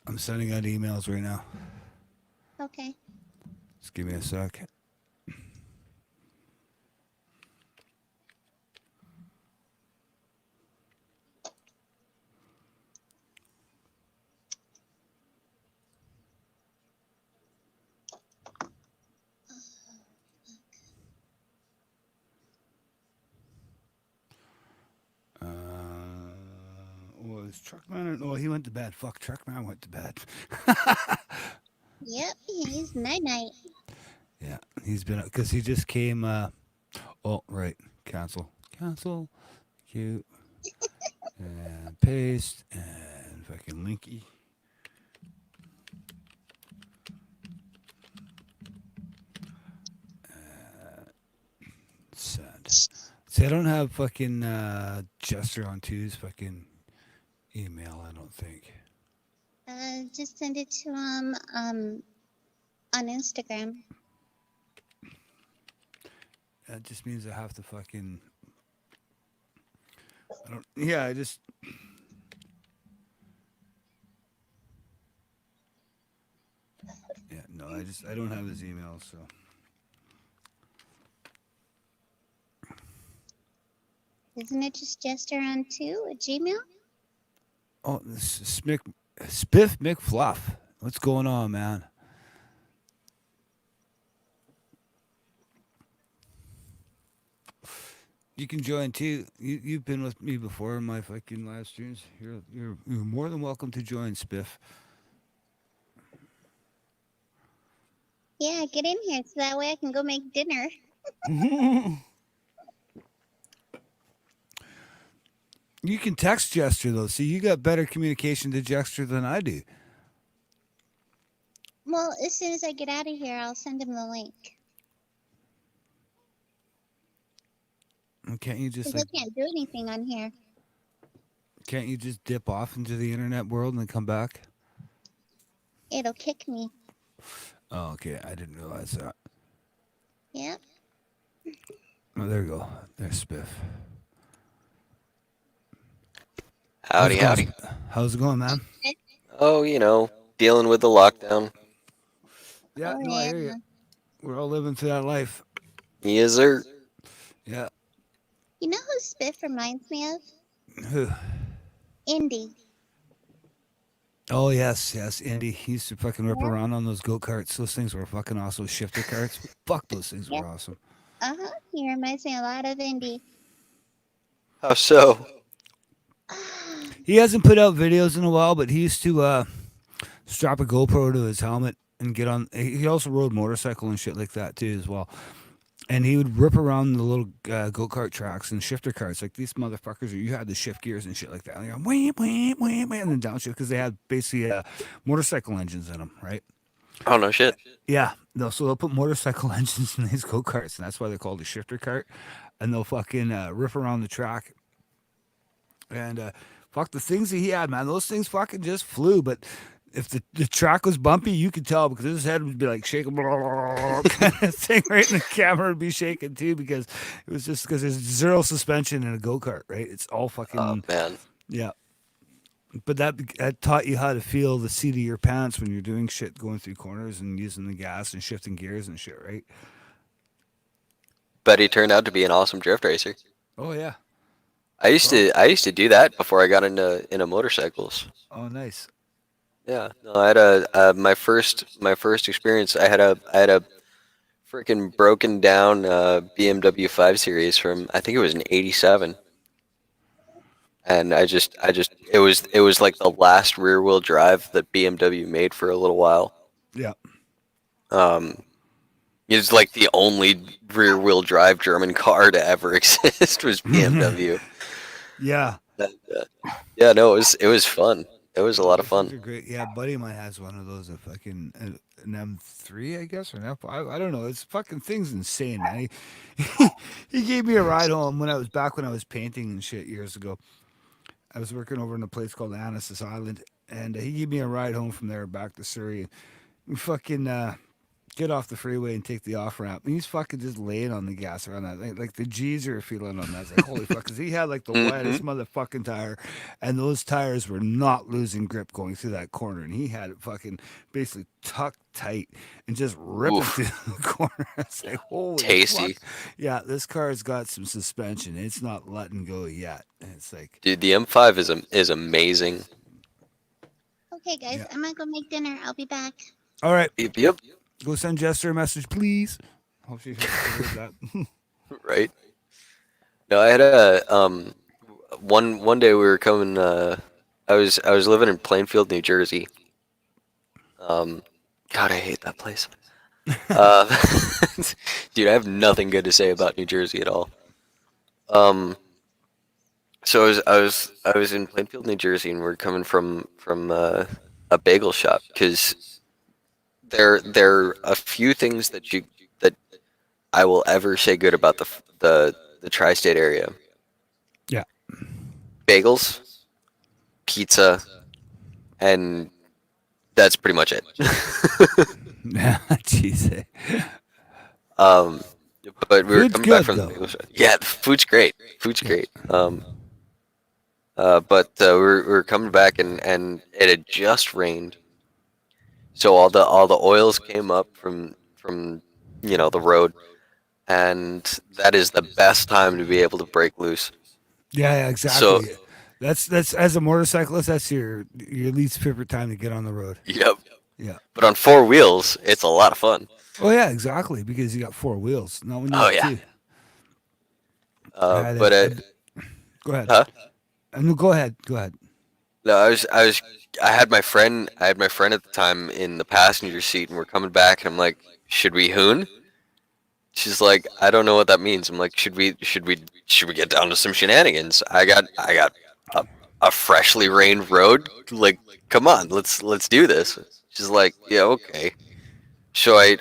I'm sending out emails right now. Okay. Just give me a sec. Was Truckman? Oh, he went to bed. Fuck, Truckman went to bed. Yep, he's night night. Yeah, he's been because he just came. Oh, right. Cancel. Cancel. Cute. And paste. And fucking linky. Send. See, I don't have fucking Jester on two's fucking email. I don't think. Just send it to him on Instagram. That just means I have to fucking. I don't. Yeah, I just. Yeah, no, I just. I don't have his email, so. Isn't it just Jester on 2 at Gmail? Oh, this is Spiff McFluff. What's going on, man? You can join too. You've been with me before in my fucking live streams. You're more than welcome to join, Spiff. Yeah, get in here so that way I can go make dinner. You can text Jester though. See, you got better communication to Jester than I do. Well, as soon as I get out of here, I'll send him the link. Can't you just Because like I can't do anything on here. can't you just dip off into the internet world and then come back? It'll kick me. Oh, okay. I didn't realize that. Yep. Oh, there you go. There's Spiff. How's Howdy, it going? howdy. How's it going, man? Oh, dealing with the lockdown. Yeah, Oh, no, I yeah. hear you. We're all living through that life. Yes, sir. Yeah. You know who Spiff reminds me of? Who? Indy. Oh yes, yes. Andy he used to fucking rip Yep. around on those go karts. Those things were fucking awesome. Shifter carts. Fuck, those things Yep. were awesome. Uh-huh. He reminds me a lot of Indy. How so? He hasn't put out videos in a while, but he used to strap a GoPro to his helmet and get on. He also rode motorcycle and shit like that too as well. And he would rip around the little go kart tracks and shifter carts like these motherfuckers. You had to shift gears and shit like that. And, you go, wah, wah, wah, wah, and then downshift because they had basically motorcycle engines in them, right? Oh, no shit. Yeah, so they'll put motorcycle engines in these go karts, and that's why they're called a shifter cart. And they'll fucking rip around the track. And fuck the things that he had, man. Those things fucking just flew. But if the track was bumpy, you could tell because his head would be like shaking, kind of thing, right? And the camera would be shaking too because it was just because there's zero suspension in a go kart, right? It's all Oh, fucking man. yeah. But that taught you how to feel the seat of your pants when you're doing shit, going through corners and using the gas and shifting gears and shit, right? But he turned out to be an awesome drift racer. Oh yeah. I used Well, to I used to do that before I got into motorcycles. oh nice. Yeah. No, I had my first experience. I had a freaking broken down BMW 5 Series from I think it was an '87, and it was like the last rear wheel drive that BMW made for a little while. Yeah. Um, it's like the only rear wheel drive German car to ever exist was BMW. Yeah. And, yeah, no, it was fun. It was a Oh, lot of those things fun. are great. Yeah, a buddy of mine has one of those. A fucking an M3, I guess, or an F. I don't know. It's fucking thing's insane, man. He gave me a ride home when I was back when I was painting and shit years ago. I was working over in a place called Annacis Island, and he gave me a ride home from there back to Surrey. We fucking get off the freeway and take the off ramp. And he's fucking just laying on the gas around that. Like the G's are feeling on that. It's like, holy fuck. Because he had like the widest motherfucking tire. And those tires were not losing grip going through that corner. And he had it fucking basically tucked tight and just ripping Oof. through the corner. It's like, holy Tasty. fuck. Yeah, this car's got some suspension. It's not letting go yet. And it's like, Dude, the M5 is amazing. Okay, guys, Yeah. I'm gonna go make dinner. I'll be back. all right, Yep. go send Jester a message, please. Hope she heard that. Right. No, I had a one day we were coming. I was living in Plainfield, New Jersey. God, I hate that place. Uh, dude, I have nothing good to say about New Jersey at all. So I was in Plainfield, New Jersey, and we're coming from a bagel shop because there are a few things that I will ever say good about the tri-state area. Yeah. Bagels, pizza, and that's pretty much it. Jeez. But we were Food's coming back good, from the though. bagel shop. Yeah, the food's great. Food's great. But we were coming back and it had just rained, so all the oils came up from the road, and that is the best time to be able to break loose. Yeah, exactly. So That's as a motorcyclist, that's your least favorite time to get on the road. yep. Yeah. But on four wheels, it's a lot of fun. Oh yeah, exactly. Because you got four wheels. Not when you Oh, have yeah. two. I had But go ahead. huh? No, go ahead. Go ahead. No, I had my friend at the time in the passenger seat, and we're coming back, and I'm like, should we hoon? She's like, I don't know what that means. I'm like, should we get down to some shenanigans? I got a freshly rained road. Like, come on, let's do this. She's like, yeah, okay. So I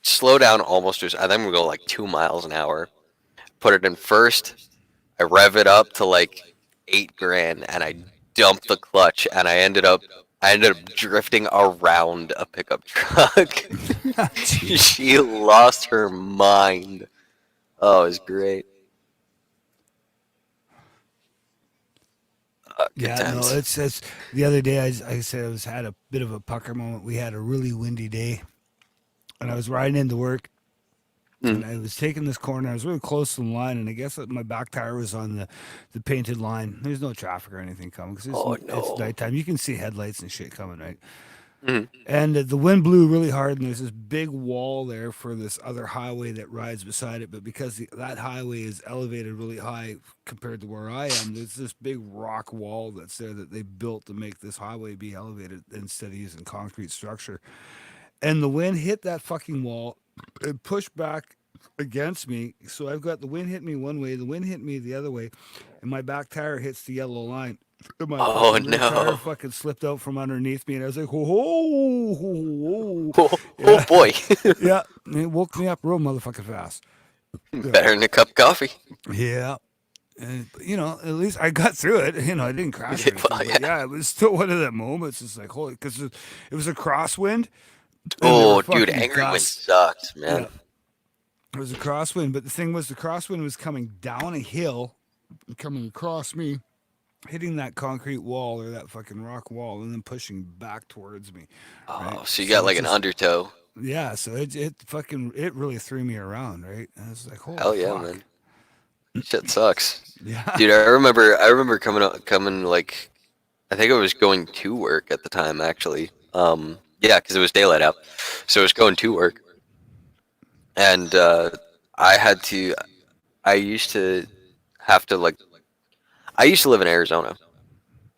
slow down almost to, I think we go like 2 miles an hour. Put it in first. I rev it up to like 8 grand, and I dump the clutch, and I ended up drifting around a pickup truck. She lost her mind. Oh, it was great. Good Yeah, times. no, it's the other day I said I had a bit of a pucker moment. We had a really windy day, and I was riding into work, and I was taking this corner. I was really close to the line, and I guess that my back tire was on the painted line. There's no traffic or anything coming because Oh, it's no. nighttime. You can see headlights and shit coming, right? Mhm. And the wind blew really hard, and there's this big wall there for this other highway that rides beside it. But because that highway is elevated really high compared to where I am, there's this big rock wall that's there that they built to make this highway be elevated instead of using concrete structure. And the wind hit that fucking wall and pushed back against me. So I've got the wind hit me one way, the wind hit me the other way, and my back tire hits the yellow line. And my Oh, fucking rear tire no. fucking slipped out from underneath me, and I was like, whoa, whoa, Oh, yeah, boy. yeah. And it woke me up real motherfucking fast. Better than a cup of coffee. Yeah. And, at least I got through it. I didn't crash or anything. Well, But yeah, it was still one of the moments. It's like, holy, because it was a crosswind. And there Oh, were dude, fucking angry wind gusts. sucks, man. Yeah. It was a crosswind, but the thing was, the crosswind was coming down a hill, coming across me, hitting that concrete wall or that fucking rock wall, and then pushing back towards me. Right? Oh, so you So got it like an just, undertow. yeah. So it really threw me around, right? And I was like, holy Hell yeah, fuck. man. Shit sucks. Yeah. Dude, I remember coming like, I think I was going to work at the time actually. Yeah, because it was daylight out, so I was going to work, and I used to have to like, I used to live in Arizona,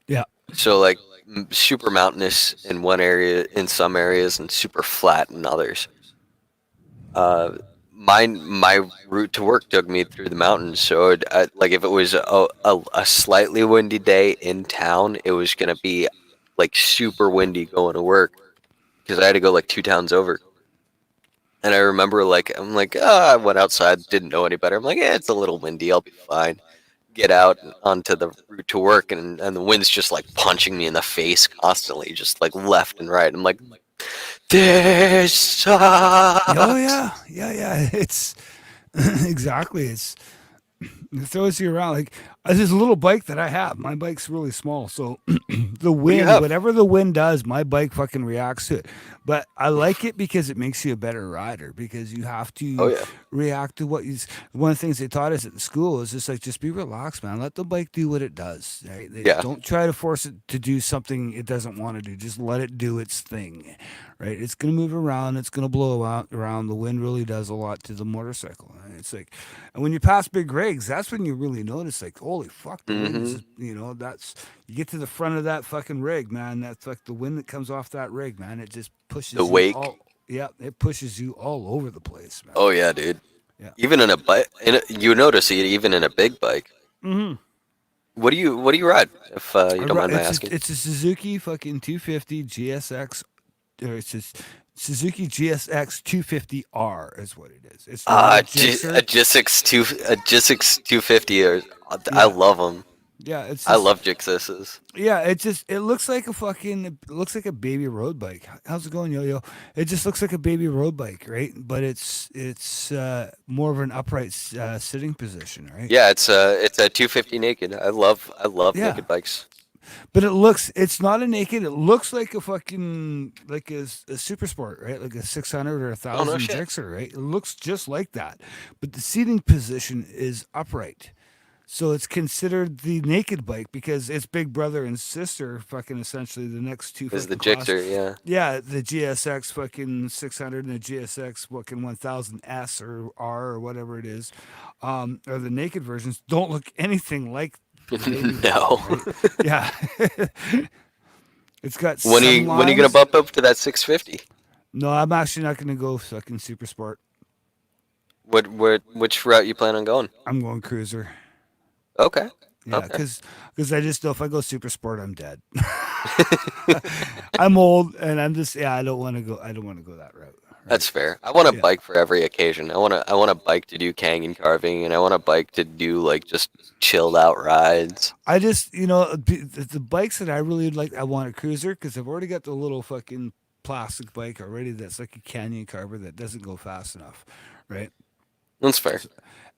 Yeah. so like super mountainous in one area, in some areas, and super flat in others. My route to work took me through the mountains, so like if it was a slightly windy day in town, it was gonna be like super windy going to work because I had to go like 2 towns over. And I remember I'm like, I went outside, didn't know any better. I'm like, it's a little windy, I'll be fine. Get out onto the route to work, and the wind's just like punching me in the face constantly, just like left and right. I'm like, This sucks. Oh yeah. It's exactly. It throws you around like this little bike that I have. My bike's really small, so the What do you wind, have? whatever the wind does, my bike fucking reacts to it. But I like it because it makes you a better rider because you have Oh to yeah. react to what you. One of the things they taught us at the school is just like just be relaxed, man. Let the bike do what it does. Right? Yeah. Don't try to force it to do something it doesn't want to do. Just let it do its thing. Right? It's gonna move around. It's gonna blow out around. The wind really does a lot to the motorcycle. Right? It's like, and when you pass big rigs, that's when you really notice, like, holy fuck, the wind Hmm. is, that's, you get to the front of that fucking rig, man. That's like the wind that comes off that rig, man. It just The pushes you wake. all, yeah, it pushes you all over the place, man. Oh yeah, dude. Yeah. Even in a bike, you notice it even in a big bike. Mm-hmm. What do you ride? If you don't mind my asking. It's a Suzuki fucking 250 GSX, or it's a Suzuki GSX 250R is what it is. It's not a A Gixxer. G6 250. I Yeah. love them. Yeah, it's I just love Gixxes. yeah, it looks like a fucking it looks like a baby road bike. How's it going, yo yo? It just looks like a baby road bike, right? But it's more of an upright sitting position, right? Yeah, it's a 250 naked. I love Yeah, naked bikes. but it's not a naked. It looks like a fucking like a super sport, right? Like a 600 or a Oh no 1000 shit. Gixxer, right? It looks just like that, but the seating position is upright. So it's considered the naked bike because its big brother and sister, fucking essentially the next two Is the fucking class. Gixxer? Yeah. Yeah, the GSX fucking 600 and the GSX fucking 1000S or R or whatever it is, or the naked versions don't look anything like the baby No. version, right? Yeah, it's got When are some you gonna lines. bump up to that 650? No, I'm actually not going to go fucking super sport. Which route you plan on going? I'm going cruiser. Okay. Yeah, Okay. because I just know if I go super sport, I'm dead. I'm old, and I'm just I don't want to go. I don't want to go that route. Right? That's fair. I want a Yeah. bike for every occasion. I want a bike to do canyon carving, and I want a bike to do like just chilled out rides. I just the bikes that I really like. I want a cruiser because I've already got the little fucking plastic bike already. That's like a canyon carver that doesn't go fast enough, right? That's fair.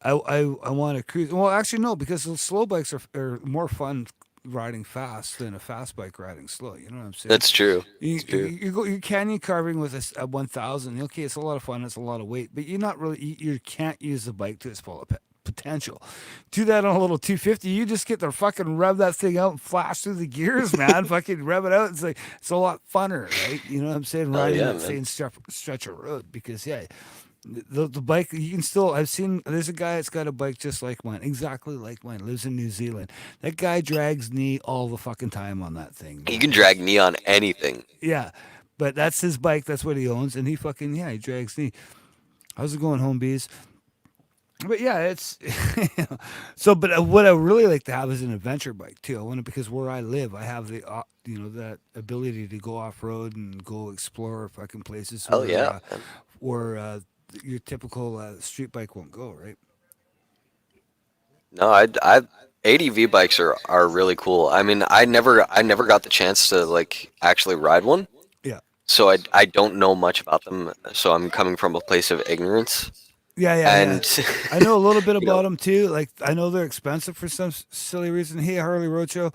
I want a cruise. Well, actually no, because the slow bikes are more fun riding fast than a fast bike riding slow. You know what I'm saying? That's true. You That's true. you're canyon carving with a 1000. Okay, it's a lot of fun. It's a lot of weight, but you're not really you can't use the bike to its full potential. Do that on a little 250. You just get to fucking rev that thing out and flash through the gears, man. Fucking rev it out. It's like it's a lot funner, right? You know what I'm saying? Oh Riding yeah, that man. same stretch of road because yeah. The bike you can still I've seen there's a guy that's got a bike just like mine, exactly like mine, lives in New Zealand. That guy drags knee all the fucking time on that thing, You man. can drag me on anything. Yeah, but that's his bike. That's what he owns, and he fucking he drags knee. How's it going, home bees? But yeah, it's so. But what I really like to have is an adventure bike too. I want to because where I live, I have the that ability to go off road and go explore fucking places Hell yeah, man. where your typical street bike won't go. Right? No, ADV bikes are really cool. I mean, I never got the chance to like actually ride one, Yeah. so I don't know much about them. So I'm coming from a place of ignorance, Yeah. and I know a little bit you about know, them too. Like I know they're expensive for some silly reason. Hey, Harley Roadshow,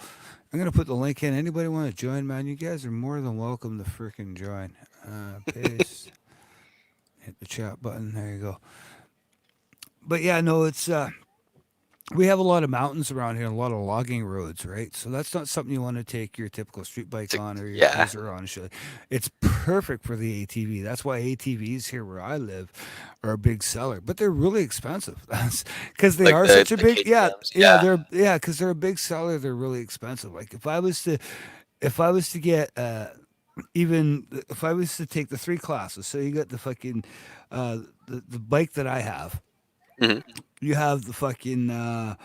I'm gonna put the link in. Anybody want to join, man? You guys are more than welcome to freaking join. Paste, hit the chat button. There you go. But yeah, no, it's we have a lot of mountains around here, and a lot of logging roads, right? So that's not something you want to take your typical street bike on or your yeah, cruiser on. Shit. It's perfect for the ATV. That's why ATVs here where I live are a big seller, but they're really expensive. That's because they like are the such a the big. Yeah, KTM's. Yeah. because they're a big seller. They're really expensive. Like if I was to get even if I was to take the three classes, so you got the fucking the bike that I have, Hmm. you have the fucking the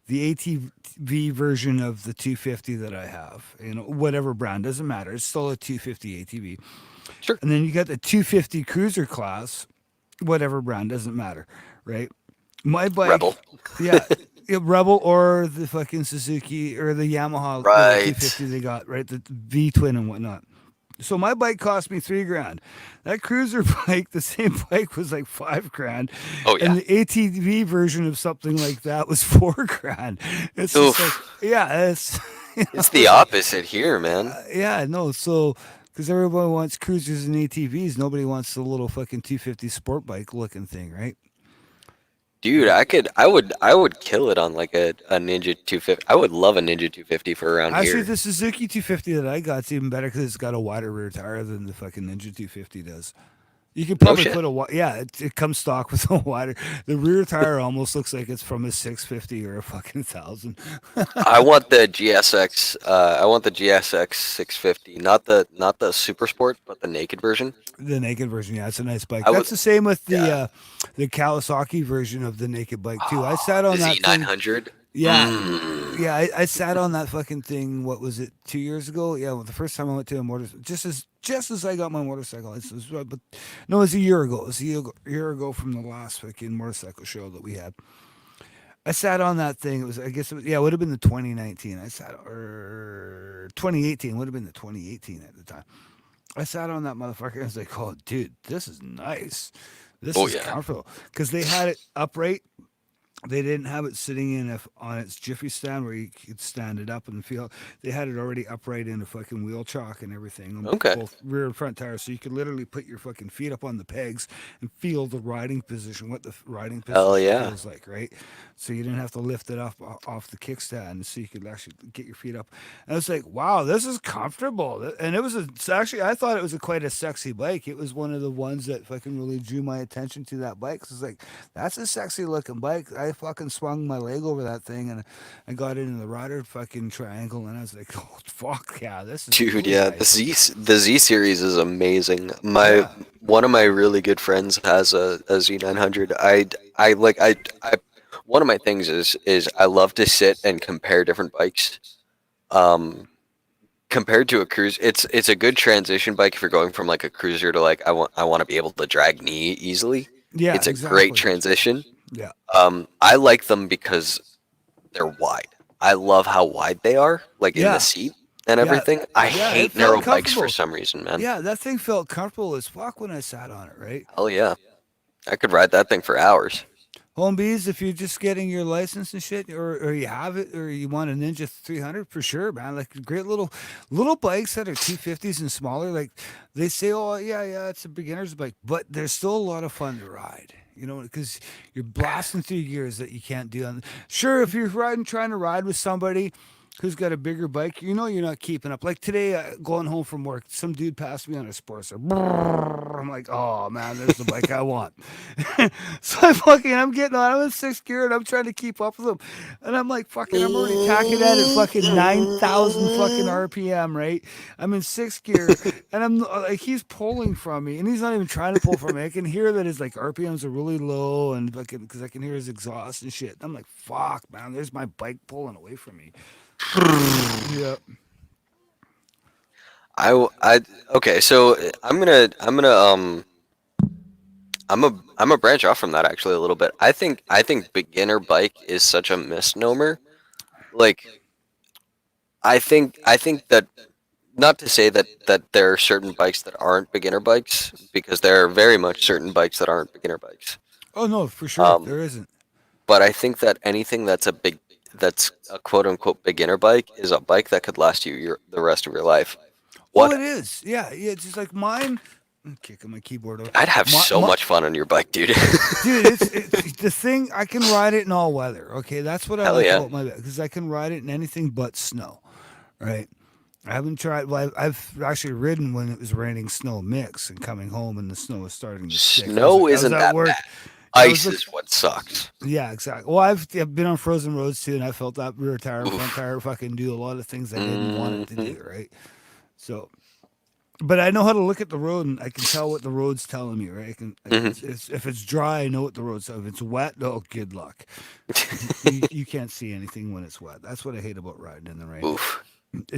ATV version of the 250 that I have. Whatever brand doesn't matter. It's still a 250 ATV. Sure. And then you got the 250 cruiser class, whatever brand doesn't matter, right? My bike, Rebel. yeah, yeah, Rebel or the fucking Suzuki or the Yamaha Right. 250 they got, right? The V twin and whatnot. So my bike cost me $3,000. That cruiser bike, the same bike, was like $5,000, Oh and yeah. the ATV version of something like that was $4,000. It's just like, Oof. yeah, it's It's the opposite here, man. yeah, no. So because everybody wants cruisers and ATVs, nobody wants the little fucking 250 sport bike looking thing, right? Dude, I would kill it on like a Ninja 250. I would love a Ninja 250 for around Actually, here. the Suzuki 250 that I got's even better because it's got a wider rear tire than the fucking Ninja 250 does. You could No probably shit. put yeah, it comes stock with a wider. The rear tire almost looks like it's from a 650 or a fucking 1,000. I want the GSX. I want the GSX 650, not the Super Sport, but the naked version. The naked version, yeah, it's a nice bike. I would. That's the same with Yeah. the Kawasaki version of the naked bike too. I sat on The that thing. Z900. Yeah, Mm. yeah, I sat on that fucking thing. What was it? 2 years ago? Yeah, well, the first time I went to a just as I got my motorcycle license. But no, it was a year ago. It was a year ago from the last fucking motorcycle show that we had. I sat on that thing. It was, I guess, it would have been the 2019. I sat, or 2018 would have been the 2018 at the time. I sat on that motherfucker and I was like, oh, dude, this is nice. This Oh is yeah. comfortable because they had it upright. They didn't have it sitting on its jiffy stand where you could stand it up and feel. They had it already upright in a fucking wheel chock and everything on Okay. both rear and front tires, so you could literally put your fucking feet up on the pegs and feel the riding position, what the riding Hell position yeah. feels like, right? So you didn't have to lift it up off the kickstand, so you could actually get your feet up. And I was like, wow, this is comfortable. And it's actually, I thought it was quite a sexy bike. It was one of the ones that fucking really drew my attention to that bike. 'Cause it's like, that's a sexy looking bike. I fucking swung my leg over that thing and I got it in the rider fucking triangle, and I was like, oh fuck yeah, this is Dude, really yeah, nice. The Z series is amazing. My Yeah, one of my really good friends has a Z900. I one of my things is I love to sit and compare different bikes. Um, Compared to a cruise, it's a good transition bike if you're going from like a cruiser to like I want to be able to drag knee easily. yeah, It's a great exactly. transition. Yeah, I like them because they're wide. I love how wide they are, like in the yeah, seat and yeah, everything. I yeah. It hate felt narrow bikes for comfortable. some reason, man. Yeah, that thing felt comfortable as fuck when I sat on it, right? Hell yeah. I could ride that thing for hours. Home bees, if you're just getting your license and shit, or you have it, or you want a Ninja 300 for sure, man. Like great little bikes that are 250s and smaller. Like they say, oh yeah, it's a beginner's bike, but they're still a lot of fun to ride. You know, because you're blasting through gears that you can't do on. Sure, if you're trying to ride with somebody who's got a bigger bike, you know you're not keeping up. Like today, going home from work, some dude passed me on a Sportster. Brrr. I'm like, oh man, there's the bike I want. So I'm getting on. I'm in sixth gear and I'm trying to keep up with him, and I'm like, fucking, I'm already tacking at fucking 9,000 fucking RPM, right? I'm in sixth gear, and I'm like, he's pulling from me, and he's not even trying to pull from me. I can hear that his like RPMs are really low, and fucking because I can hear his exhaust and shit. I'm like, fuck, man, there's my bike pulling away from me. Yeah. Okay, so I'm a branch off from that actually a little bit. I think beginner bike is such a misnomer. Like I think that, not to say that there are certain bikes that aren't beginner bikes, because there are very much certain bikes that aren't beginner bikes. Oh no, for sure Um, there isn't. but I think that anything that's a quote unquote beginner bike is a bike that could last you the rest of your life. Oh, What it is. Yeah, yeah. It's just like mine. I'm kicking my keyboard over. I'd have so My much fun on your bike, dude. dude, it's the thing. I can ride it in all weather. Okay, that's what I Hell like yeah. about my bike because I can ride it in anything but snow. Right. I haven't tried. Well, I've actually ridden when it was raining snow mix and coming home and the snow was starting to stick. Snow I was isn't at that work. bad. I was Ice look. is what sucks. Yeah, exactly. Well, I've been on frozen roads too, and I felt that rear tire and front Oof. tire fucking do a lot of things I didn't want it to Hmm. do. Right. So, but I know how to look at the road, and I can tell what the road's telling me. Right. Hmm. If it's dry, I know what the road's. If it's wet, oh, good luck. You can't see anything when it's wet. That's what I hate about riding in the rain. Oof.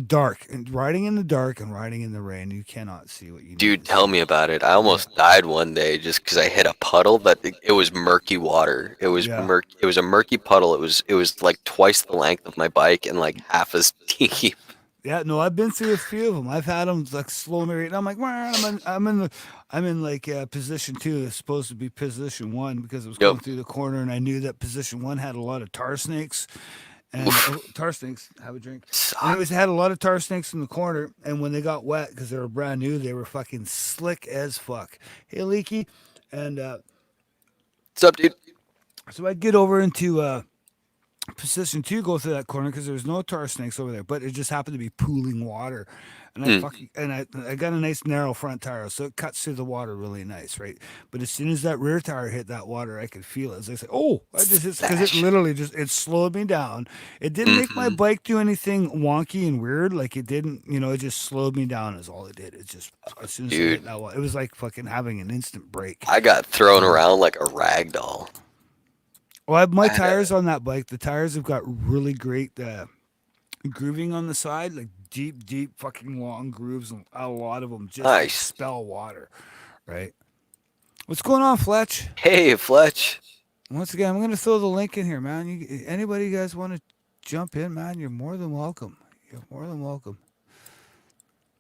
Dark and riding in the dark and riding in the rain, you cannot see what you need Dude, to tell see. me about it. I Yeah, almost died one day just because I hit a puddle that it was murky water. yeah, It was a murky puddle. It was like twice the length of my bike and like half as deep. Yeah, no, I've been through a few of them. I've had them like slow me right. And I'm like, "Wah," I'm in like position two. It's supposed to be position one because I was Yep. going through the corner and I knew that position one had a lot of tar snakes. And Oof. oh, tar snakes, have a drink. Suck. Anyways, they had a lot of tar snakes in the corner, and when they got wet because they were brand new, they were fucking slick as fuck. Hey, Leaky, and What's up, dude? so I'd get over into position two, go through that corner because there was no tar snakes over there, but it just happened to be pooling water, and Hmm. I got a nice narrow front tire, so it cuts through the water really nice, right? But as soon as that rear tire hit that water, I could feel it. As I said, "Oh, I just," because it Smash. literally just it slowed me down. It didn't make my Mm-hmm. bike do anything wonky and weird, like it didn't, it just slowed me down. Is all it did. It just as soon as I hit Dude, that water, it was like fucking having an instant break. I got thrown around like a rag doll. Well, my I had a tires on that bike, the tires have got really great grooving on the side, like deep, deep, fucking long grooves, and a lot of them just nice. expel water, right? What's going on, Fletch? Hey, Fletch. Once again, I'm gonna throw the link in here, man. Anybody you guys want to jump in, man? You're more than welcome. You're more than welcome.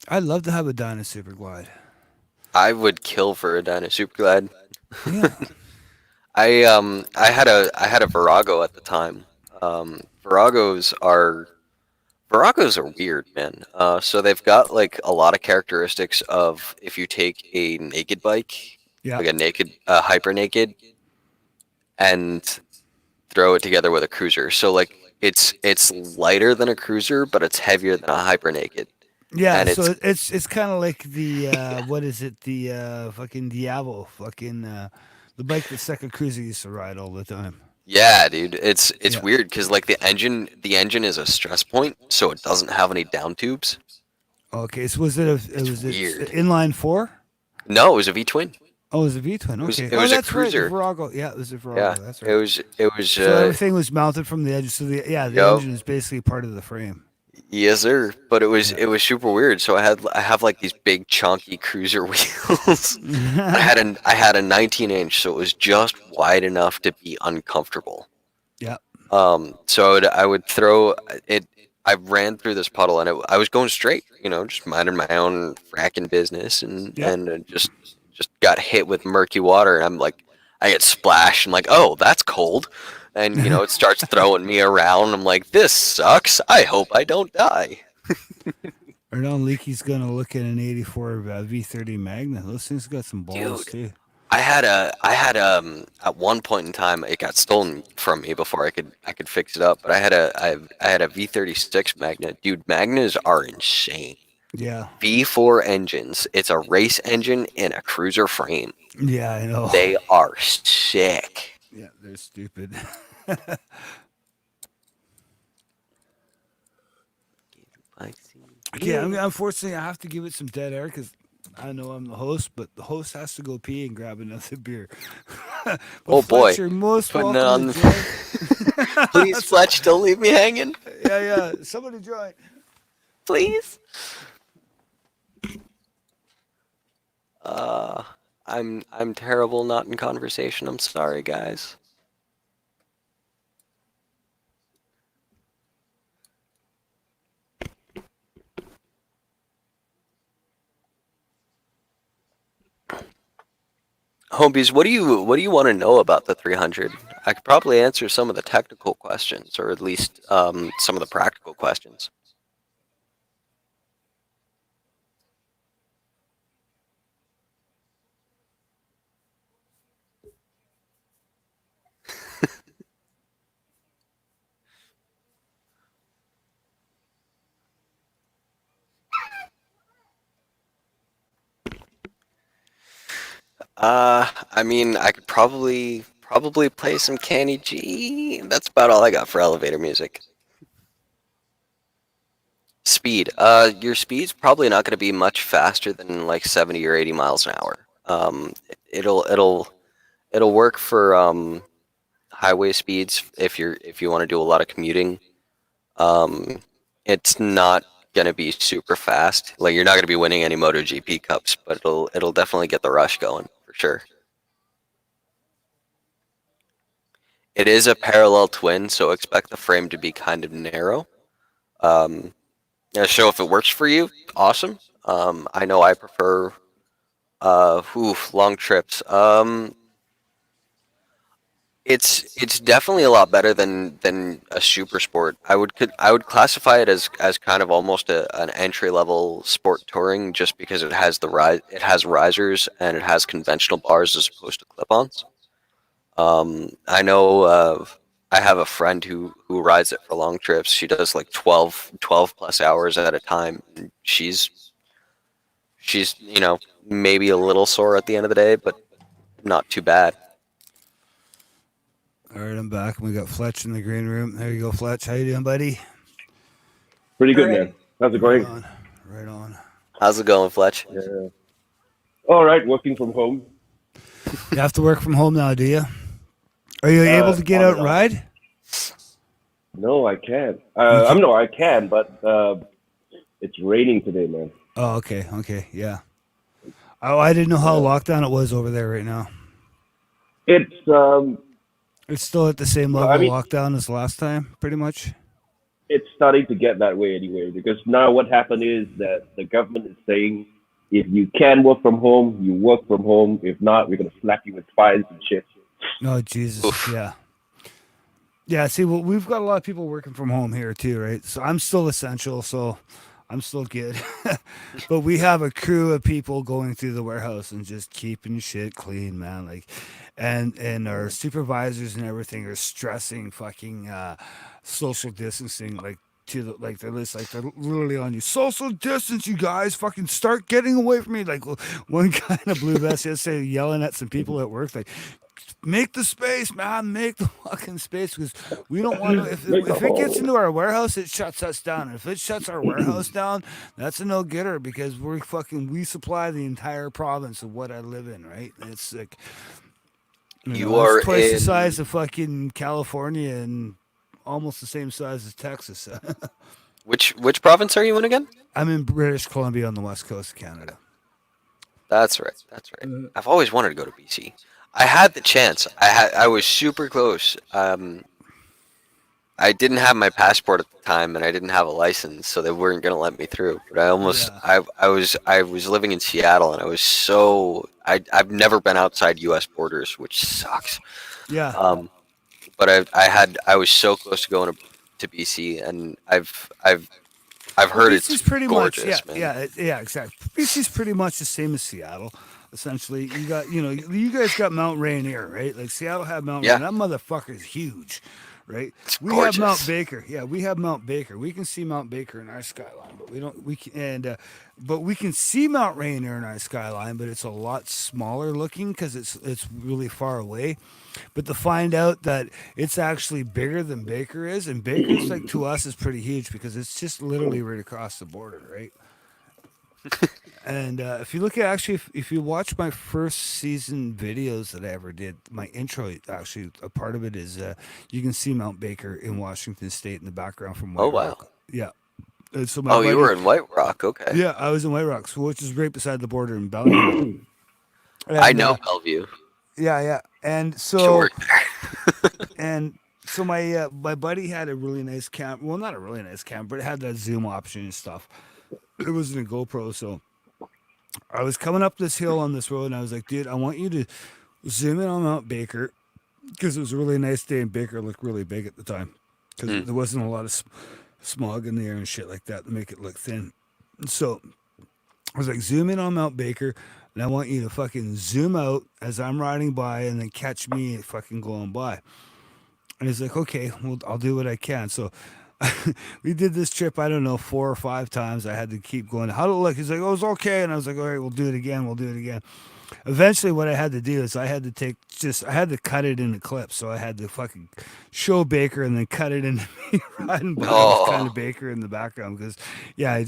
I'd love to have a Dyna Super Glide. I would kill for a Dyna Super Glide. Yeah, I had a Virago at the time. Um, Viragos are Viragos are weird, man. So they've got like a lot of characteristics of if you take a naked bike, yeah, like a naked, hyper naked, and throw it together with a cruiser. So like it's lighter than a cruiser, but it's heavier than a hyper naked, yeah. and So it's it's kind of like the what is it? The fucking Diablo, fucking the bike that Second Cruiser used to ride all the time. yeah, dude. It's Yeah. weird because like the engine is a stress point, so it doesn't have any down tubes. Okay, so was it It's was it weird. inline four? No, it was a V twin. Oh, it was a V twin. Okay. It Oh, was a that's right. The cruiser. Virago. Yeah, it was a Yeah, Virago. That's it right. was it was So everything was mounted from the edge. So the yo, engine is basically part of the frame. yes sir. But Yeah. it was super weird. So I have like these big chunky cruiser wheels. I had a 19-inch, so it was just wide enough to be uncomfortable. Yeah. So I would throw it. I ran through this puddle and I was going straight, just minding my own fracking business, Yeah. and just got hit with murky water, and I'm like, I get splashed. I'm like, oh, that's cold, and it starts throwing me around. I'm like, this sucks. I hope I don't die. Or now Leaky's gonna look at an '84 V30 Magna. Those things got some balls Dude, too. I had at one point in time it got stolen from me before I could fix it up, but I had a V36 Magna. Dude, Magnas are insane. Yeah. V4 engines. It's a race engine in a cruiser frame. Yeah, I know. They are sick. Yeah, they're stupid. Okay, unfortunately, I have to give it some dead air because I know I'm the host, but the host has to go pee and grab another beer. But Oh boy, Fletch, you're most putting it welcome on. to join. Please, Fletch, don't leave me hanging. Yeah, yeah. Somebody join. Please. Uh, I'm terrible not in conversation. I'm sorry, guys. Homies, what do you want to know about the 300? I could probably answer some of the technical questions, or at least some of the practical questions. I mean, I could probably play some Kenny G. That's about all I got for elevator music. Speed. Your speed's probably not going to be much faster than like 70 or 80 miles an hour. It'll it'll it'll work for highway speeds if you want to do a lot of commuting. Um, it's not gonna be super fast. Like you're not gonna be winning any MotoGP cups, but it'll definitely get the rush going for sure. It is a parallel twin, so expect the frame to be kind of narrow. Um, Yeah, so if it works for you, awesome. I know I prefer long trips. It's definitely a lot better than a super sport. I would classify it as kind of almost an entry level sport touring, just because it has risers and it has conventional bars as opposed to clip-ons. I know I have a friend who rides it for long trips. She does like 12 plus hours at a time. And she's maybe a little sore at the end of the day, but not too bad. All right, I'm back, and we got Fletch in the green room. There you go, Fletch. How you doing, buddy? Pretty good, man. How's it going? Right on. Right on. How's it going, Fletch? Yeah. All right, working from home. You have to work from home now, do you? Are you able to get on out and and off. ride? No, I can't. I can, but it's raining today, man. Oh, okay. Okay. Yeah. Oh, I didn't know how lockdown it was over there right now. It's It's still at the same Well, level I mean- of lockdown as last time, pretty much. it's starting to get that way anyway. Because now what happened is that the government is saying if you can work from home, you work from home. If not, we're gonna slap you with fines and shit. Oh, Jesus. Oof. Yeah. Yeah. See, well, we've got a lot of people working from home here too, right? So I'm still essential, so I'm still good. But we have a crew of people going through the warehouse and just keeping shit clean, man. Like, and our supervisors and everything are stressing fucking social distancing, like to the like they're just like they're literally on you. Social distance, you guys. Fucking start getting away from me. Like one guy in a blue vest yesterday yelling at some people at work, like, make the space, man. Make the fucking space, because we don't want to. If it gets into our warehouse, it shuts us down. If it shuts our warehouse down, that's a no getter, because we supply the entire province of what I live in, right? It's like You it's are twice the in- size of fucking California and almost the same size as Texas. Which province are you in again? I'm in British Columbia on the west coast of Canada. That's right. That's right. I've always wanted to go to BC. I had the chance. I was super close. I didn't have my passport at the time, and I didn't have a license, so they weren't gonna let me through. But I almost, Yeah. I was living in Seattle, and I was so, I've never been outside U.S. borders, which sucks. Yeah. But I was so close to going to BC, and I've heard BC's it's pretty gorgeous, much, man. yeah, exactly. BC's pretty much the same as Seattle, essentially. You got, you guys got Mount Rainier, right? Like Seattle had Mount Yeah. Rainier. That motherfucker's huge, right? It's We have Mount gorgeous. Baker. Yeah, we have Mount Baker. We can see Mount Baker in our skyline, but we don't. We can, but we can see Mount Rainier in our skyline, but it's a lot smaller looking because it's really far away. But to find out that it's actually bigger than Baker is, and Baker's like to us is pretty huge because it's just literally right across the border, right? And if you look at if you watch my first season videos that I ever did, my intro actually a part of it is you can see Mount Baker in Washington State in the background from White Oh, wow. Rock. Yeah. And so my Oh, you buddy- were in White Rock. Okay. Yeah, I was in White Rock, so which is right beside the border in Bellevue. I And, know Bellevue. yeah, and so Sure. and so my buddy had a really nice camp. Well, not a really nice camp, but it had that zoom option and stuff. It wasn't a GoPro, so I was coming up this hill on this road, and I was like, dude, I want you to zoom in on Mount Baker, because it was a really nice day, and Baker looked really big at the time, because there wasn't a lot of smog in the air and shit like that to make it look thin. So I was like, zoom in on Mount Baker, and I want you to fucking zoom out as I'm riding by, and then catch me fucking going by. And he's like, okay, well, I'll do what I can. So we did this trip, I don't know, 4 or 5 times. I had to keep going, how'd it look? He's like, oh, it's okay. And I was like, all right, we'll do it again. We'll do it again. Eventually, what I had to do is I had to cut it into clips. So I had to fucking show Baker and then cut it into me riding by with kind of Baker in the background. Because, yeah,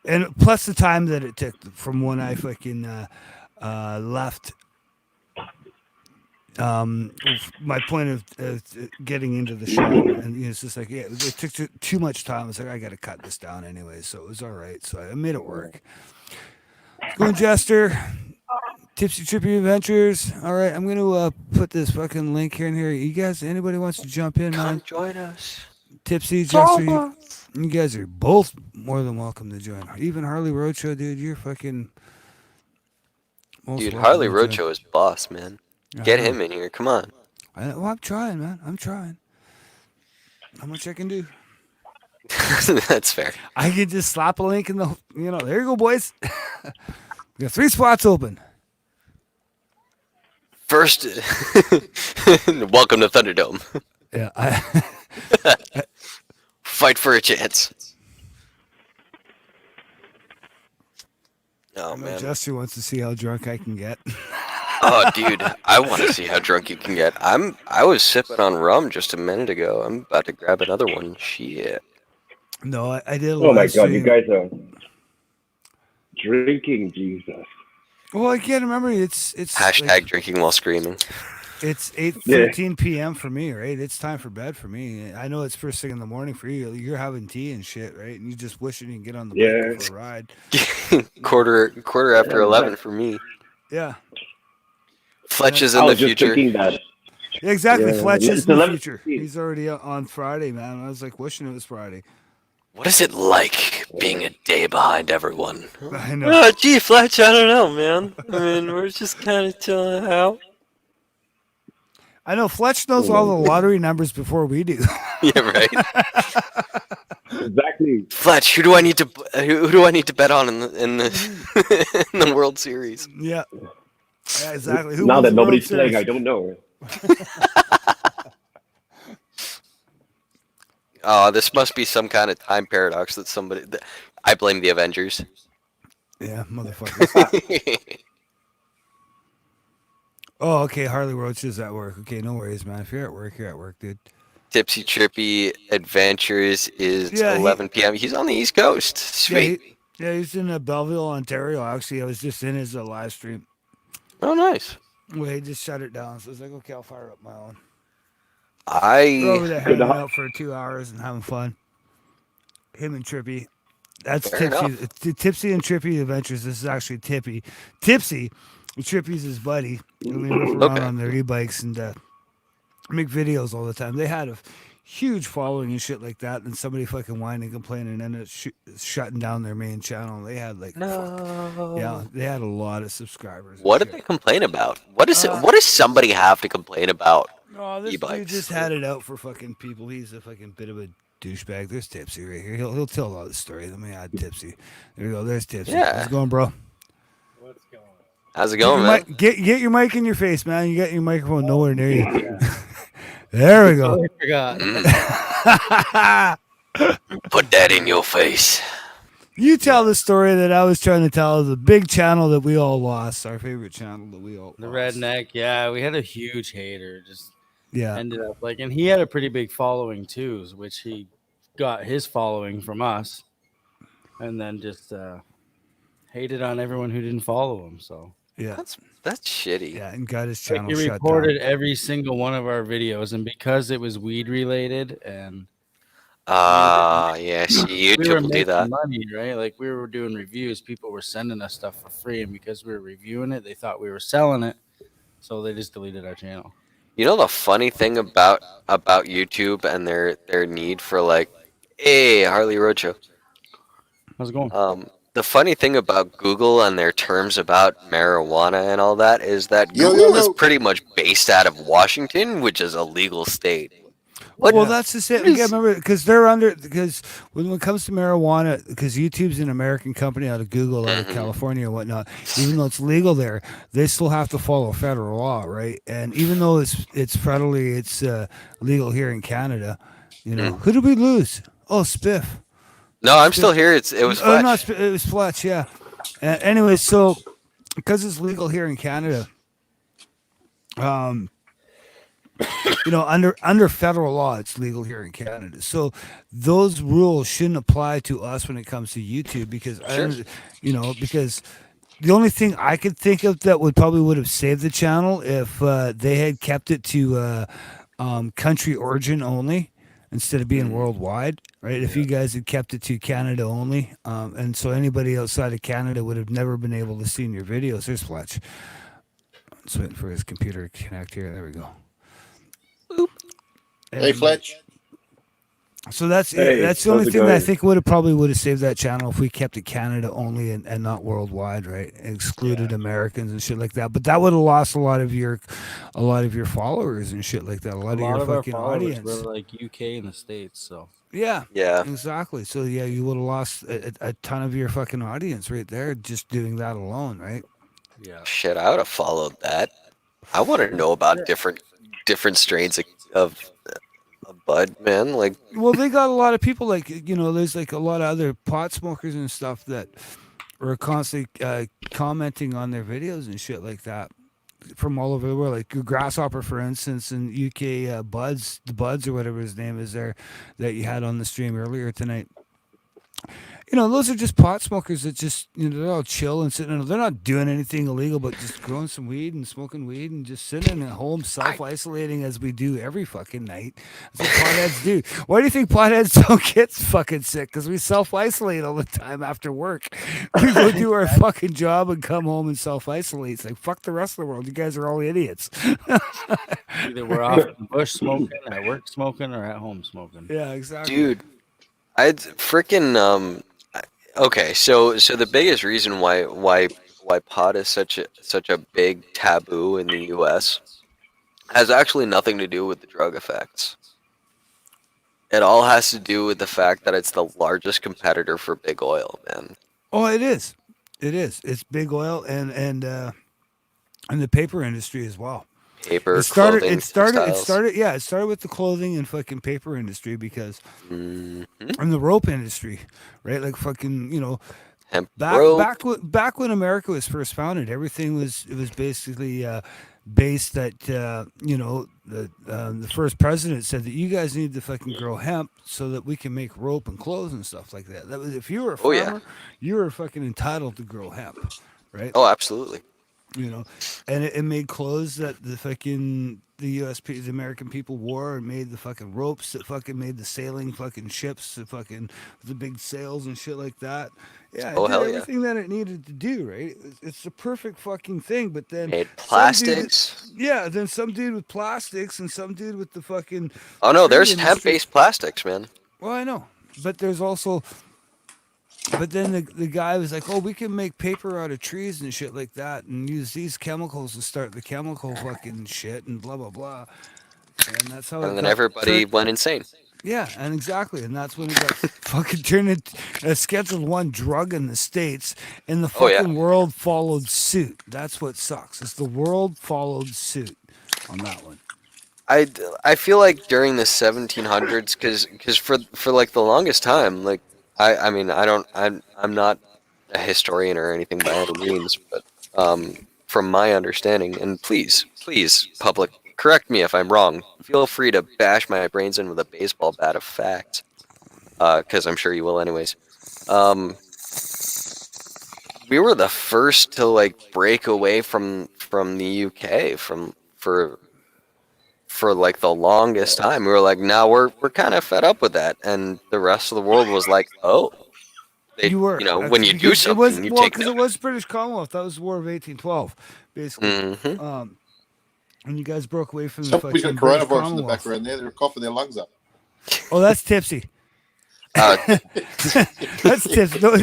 and plus the time that it took from when I fucking left. My point of getting into the shot, and it's just like, yeah, it took too much time. I was like, I got to cut this down anyway, so it was all right. So I made it work. Let's go, Jester. Tipsy Trippy Adventures. All right, I'm gonna put this fucking link here and here. You guys, anybody wants to jump in, man? Come join us. Tipsy, Jester, you guys are both more than welcome to join. Even Harley Roadshow, dude, you're fucking. Most Dude, welcome Harley to join. Roadshow is boss, man. Yeah, Get I know. him in here. Come on. Well, I'm trying, man. I'm trying. How much I can do? That's fair. I can just slap a link in the. There you go, boys. We got 3 spots open. First, welcome to Thunderdome. Yeah, Fight for a chance. Oh I know man. Jester wants to see how drunk I can get. Oh dude, I want to see how drunk you can get. I was sipping on rum just a minute ago. I'm about to grab another one. Shit. No, I did a Oh my live god, you stream. guys are drinking, Jesus. Well, I can't remember. It's Hashtag like, drinking while screaming. it's 8:13 p.m. for me, right? It's time for bed for me. I know it's first thing in the morning for you. You're having tea and shit, right? And you just wishing you can get on the Yeah. bike for a ride. quarter after Yeah, 11 for me. Yeah. Fletch is I in the was just future. thinking that. Yeah, exactly. Yeah, Fletch is it's in the 11:15. future. He's already on Friday, man. I was like wishing it was Friday. What is it like being a day behind everyone? I know. Oh, gee, Fletch, I don't know, man. I mean, we're just kind of chilling out. I know. Fletch knows all the lottery numbers before we do. Yeah, right. Exactly. Fletch, who do I need to bet on in the in the World Series? Yeah. Yeah, exactly. Who Now wins that the World nobody's playing, Series? I don't know. Oh, this must be some kind of time paradox that I blame the Avengers. Yeah, motherfuckers. Oh, okay. Harley Roach is at work. Okay, no worries, man. If you're at work, dude. Tipsy Trippy Adventures is Yeah, 11 p.m. He's on the East Coast. Sweet. Yeah, he's in Belleville, Ontario. Actually, I was just in his live stream. Oh, nice. Well, he just shut it down. So I was like, okay, I'll fire up my own. We're over I there hanging out for 2 hours and having fun. Him and Trippy. That's Fair Tipsy. enough. Tipsy and Trippy Adventures. This is actually Tippy. Tipsy. Trippy's his buddy. And they riff around Okay. on their e-bikes and make videos all the time. They had a huge following and shit like that. And somebody fucking whined and complained and ended up shutting down their main channel. They had like, yeah, they had a lot of subscribers. What did they complain about? What does somebody have to complain about? Oh, this dude E-bikes. just had it out for fucking people. He's a fucking bit of a douchebag. There's Tipsy right here. He'll tell all the story. Let me add Tipsy. There we go. There's Tipsy. Yeah. How's it going, bro? How's it Get going, your man? get your mic in your face, man. You got your microphone nowhere near you. There we go. I forgot. Put that in your face. You tell the story that I was trying to tell. The big channel that we all lost. Our favorite channel that we all The lost. redneck, yeah, we had a huge hater. Just Yeah. ended up like, and he had a pretty big following too, which he got his following from us, and then just hated on everyone who didn't follow him. So Yeah. That's shitty. Yeah. And got his like, channel he shut reported down. every single one of our videos, and because it was weed related, and Yes, we were YouTube will do making that. money, right? Like we were doing reviews, people were sending us stuff for free, and because we were reviewing it, they thought we were selling it, so they just deleted our channel. You know the funny thing about YouTube and their need for like, hey, Harley Roadshow. How's it going? The funny thing about Google and their terms about marijuana and all that is that Yo, Google yo, is yo. pretty much based out of Washington, which is a legal state. What? Well, that's the same. what is- Yeah, remember, because when it comes to marijuana, because YouTube's an American company out of Google, out of California and whatnot, even though it's legal there, they still have to follow federal law, right? And even though it's federally, it's legal here in Canada. You know, who did we lose? Oh, Spiff. No, I'm still here. It was Oh, no, Fletch. it was Fletch. Yeah. Anyway, so because it's legal here in Canada, you know, under federal law, it's legal here in Canada. So those rules shouldn't apply to us when it comes to YouTube because Sure. because the only thing I could think of that would have saved the channel if they had kept it to country origin only instead of being worldwide, right? If you guys had kept it to Canada only, and so anybody outside of Canada would have never been able to see your videos. There's Fletch. Just waiting for his computer to connect here. There we go. Hey, And- Fletch. So that's Hey, that's the only how's it thing that I going? think probably would have saved that channel if we kept it Canada only and not worldwide, right? Excluded Americans and shit like that. But that would have lost a lot of your followers and shit like that. A lot A of lot your of our fucking followers were audience. like UK in the States, so Yeah, Yeah. exactly. So yeah, you would have lost a ton of your fucking audience right there just doing that alone, right? yeah. Shit, I would have followed that. I want to know about different strains of bud, man. Like, Well, they got a lot of people like there's like a lot of other pot smokers and stuff that are constantly commenting on their videos and shit like that from all over the world. Like Grasshopper, for instance, in UK, Buds, the Buds or whatever his name is there that you had on the stream earlier tonight. Those are just pot smokers that just, they're all chill and sitting. They're not doing anything illegal, but just growing some weed and smoking weed and just sitting at home, self-isolating as we do every fucking night. That's what potheads do. Why do you think potheads don't get fucking sick? Because we self-isolate all the time after work. We go do our fucking job and come home and self-isolate. It's like, fuck the rest of the world. You guys are all idiots. Either we're off in the bush smoking, at work smoking, or at home smoking. Yeah, exactly. dude, I'd freaking Okay, so the biggest reason why pot is such a big taboo in the U.S. has actually nothing to do with the drug effects. It all has to do with the fact that it's the largest competitor for big oil, man. Oh, it is. It is. It's big oil and the paper industry as well. Paper, It started. clothing, It started. It textiles. started. Yeah, it started with the clothing and fucking paper industry because, Mhm. and the rope industry, right? Like fucking, Hemp back rope. back when America was first founded, everything was basically based that the first president said that you guys need to fucking grow hemp so that we can make rope and clothes and stuff like that. That was if you were a Oh, yeah. farmer, you were fucking entitled to grow hemp, right? Oh, absolutely. And it made clothes that the the American people wore, and made the fucking ropes that fucking made the sailing fucking ships, the big sails and shit like that. Yeah, it Oh, did hell yeah. everything that it needed to do, right? It's the perfect fucking thing. But then Made some dude- plastics. yeah, then some dude with plastics and some dude with the fucking. Oh no, tree there's industry- hemp-based plastics, man. Well, I know, but there's also. But then the guy was like, "Oh, we can make paper out of trees and shit like that, and use these chemicals to start the chemical fucking shit and blah blah blah." And that's how. And then everybody went insane. Yeah, and exactly, and that's when it got fucking turned into a Schedule 1 drug in the States, and the Oh, yeah. fucking world followed suit. That's what sucks. Is the world followed suit on that one. I feel like during the 1700s, because for like the longest time, like I mean I'm not a historian or anything by any means, but from my understanding, and please public, correct me if I'm wrong. Feel free to bash my brains in with a baseball bat of fact, because I'm sure you will anyways. We were the first to like break away from the UK for like the longest time. We were like, now we're kind of fed up with that, and the rest of the world was like, oh, You were, when you do because something, you take because it was British Commonwealth. That was the War of 1812, basically. Mhm. And you guys broke away from the Somebody's fucking got British coronavirus in the Commonwealth. background there. They're coughing their lungs up. Oh, that's Tipsy. Uh, That's Tipsy. No,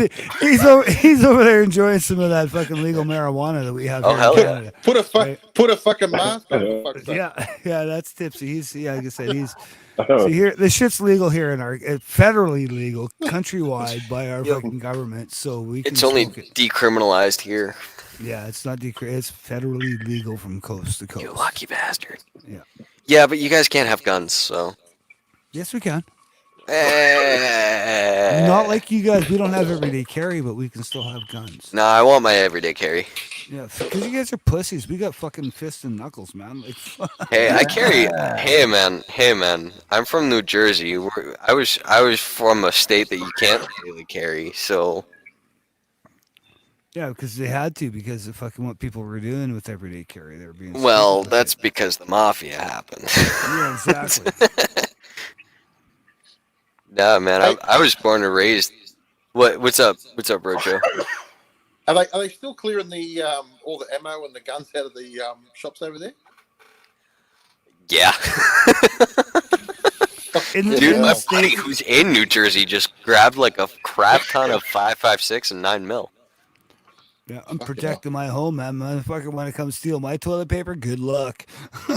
he's over there enjoying some of that fucking legal marijuana that we have Oh, here hell in yeah. Canada. Put a fucking mask on. For fuck's sake. Yeah, that's Tipsy. Like I said, so here the shit's legal here in our federally legal countrywide by our fucking government, so we can it's only smoke it. decriminalized here. Yeah, it's not it's federally legal from coast to You coast. lucky bastard. Yeah. Yeah, but you guys can't have guns, so. Yes, we can. Eh. Not like you guys. We don't have everyday carry, but we can still have guns. No, I want my everyday carry. Yeah, because you guys are pussies. We got fucking fists and knuckles, man. Like, Hey, I carry. Hey, man. I'm from New Jersey. I was from a state that you can't really carry. So yeah, because they had to because of fucking what people were doing with everyday carry. They were being well, stupid with that's it. because the mafia happened. Yeah, exactly. Nah, man. I was born and raised. What's up? What's up, Rojo? Are they still clearing the all the ammo and the guns out of the shops over there? Yeah. In the, Dude, in my the buddy state, who's in New Jersey just grabbed like a crap ton of 5.56 and 9 mil. yeah, I'm Fucking protecting my home, man. Motherfucker, want to come steal my toilet paper? Good luck.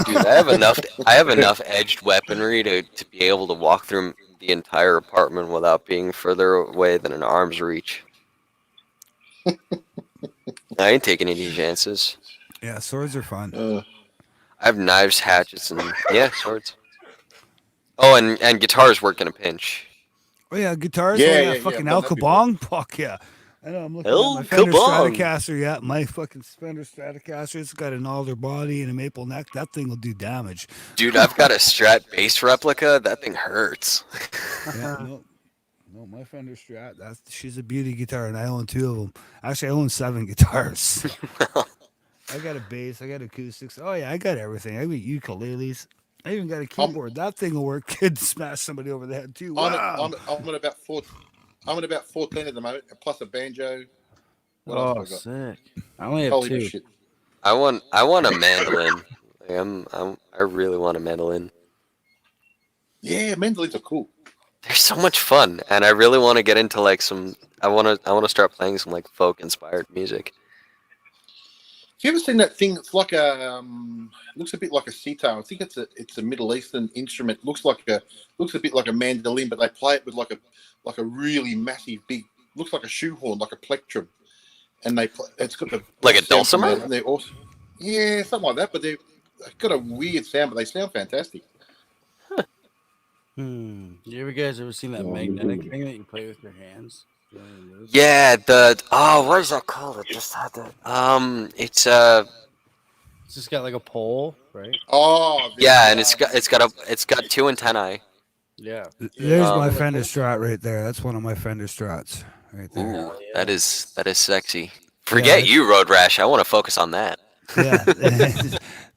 Dude, I have enough. I have enough edged weaponry to be able to walk through the entire apartment without being further away than an arm's reach. I ain't taking any chances. Yeah, swords are fun. I have knives, hatchets, and yeah, swords. Oh, and guitars work in a pinch. Oh yeah, guitars. Yeah, Oh, yeah, yeah, fucking I've El done that before. Kabong. Fuck yeah. I know. I'm looking El at my Fender Kabong. Stratocaster. Yeah, my fucking Fender Stratocaster. It's got an alder body and a maple neck. That thing will do damage. Dude, I've got a Strat bass replica. That thing hurts. Yeah, no, my Fender Strat. She's a beauty guitar, and I own 2 of them. Actually, I own 7 guitars. I got a bass. I got acoustics. Oh yeah, I got everything. I got ukuleles. I even got a keyboard. That thing will work. Kid smash somebody over the head too. Wow. I'm at about 14. I'm at about 14 at the moment, plus a banjo. What Oh, else have sick. I only I have got? Holy 2. shit! I want a mandolin. Like, I really want a mandolin. Yeah, mandolins are cool. They're so much fun, and I really want to get into like some. I want to start playing some like folk inspired music. Have you ever seen that thing? It's like a looks a bit like a sitar. I think it's a Middle Eastern instrument. Looks a bit like a mandolin, but they play it with like a really massive big. Looks like a shoehorn, like a plectrum, and it's got the Like a sound from dulcimer? it, and they're awesome. Yeah, something like that. But they've got a weird sound, but they sound fantastic. You guys ever seen that magnetic thing that you play with your hands? You know what it is? Yeah, what is that called? It just had that. It's It's just got like a pole, right? Oh, yeah, and it's got 2 antennae. Yeah. There's my Um, Fender Strat right there. That's one of my Fender Strats right there. Ooh, that is sexy. Forget it's- you, Road Rash. I want to focus on that. Yeah,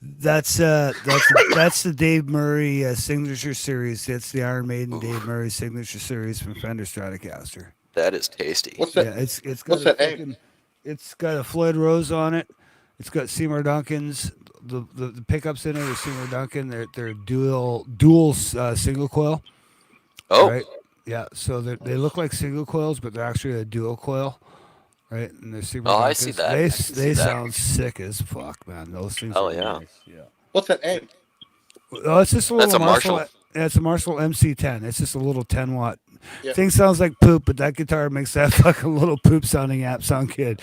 that's the Dave Murray signature series. That's the Iron Maiden Dave Murray signature series from Fender Stratocaster. That is tasty. What's that? Yeah, it's got What's a that amp? fucking, it's got a Floyd Rose on it. It's got Seymour Duncan's. The pickups in it are Seymour Duncan. They're dual single coil. Oh, Right? Yeah, so they look like single coils, but they're actually a dual coil. Right, and they're Seymour Oh, I Duncans. see that. They I can see they that. sound sick as fuck, man. Those things. hell are yeah. nice. Yeah. What's that amp? Oh, it's just a little That's a Marshall. Yeah, it's a Marshall MC10. It's just a little 10 watt. Yeah. Thing sounds like poop, but that guitar makes that fucking little poop sounding amp sound good.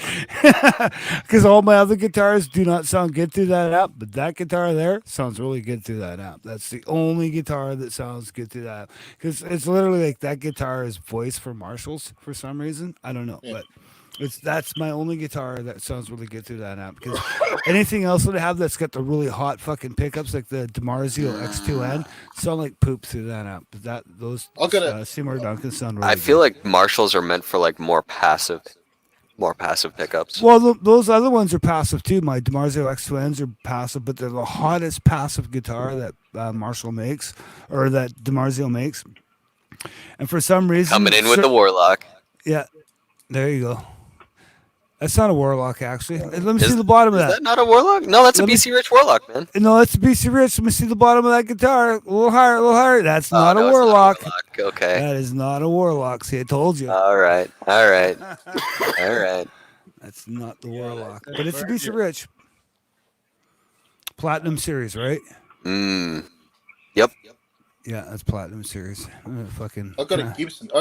Because all my other guitars do not sound good through that amp, but that guitar there sounds really good through that amp. That's the only guitar that sounds good through that. Because it's literally like that guitar is voice for Marshalls for some reason. I don't know, Yeah. but that's my only guitar that sounds really good through that amp. Because anything else that I have that's got the really hot fucking pickups, like the DiMarzio X2N, sound like poop through that amp. But those I've got a- Seymour Duncan sound really I feel good. like Marshalls are meant for like more passive pickups. Well, those other ones are passive too. My DiMarzio X2Ns are passive, but they're the hottest passive guitar that Marshall makes, or that DiMarzio makes. And for some reason, Coming in with the Warlock. yeah, there you go. That's not a Warlock, actually. Let me Is- see the bottom of Is that. that not a Warlock? No, that's a Let me- BC Rich Warlock, man. No, that's a BC Rich. Let me see the bottom of that guitar. A little higher, a little higher. That's Oh, not no, a it's not Warlock. Okay. That is not a Warlock. See, I told you. All right. All right. That's not the Warlock. that's But it's a very BC Rich. Platinum Series, right? Yep. Yeah, that's Platinum Series. Fucking. I've got a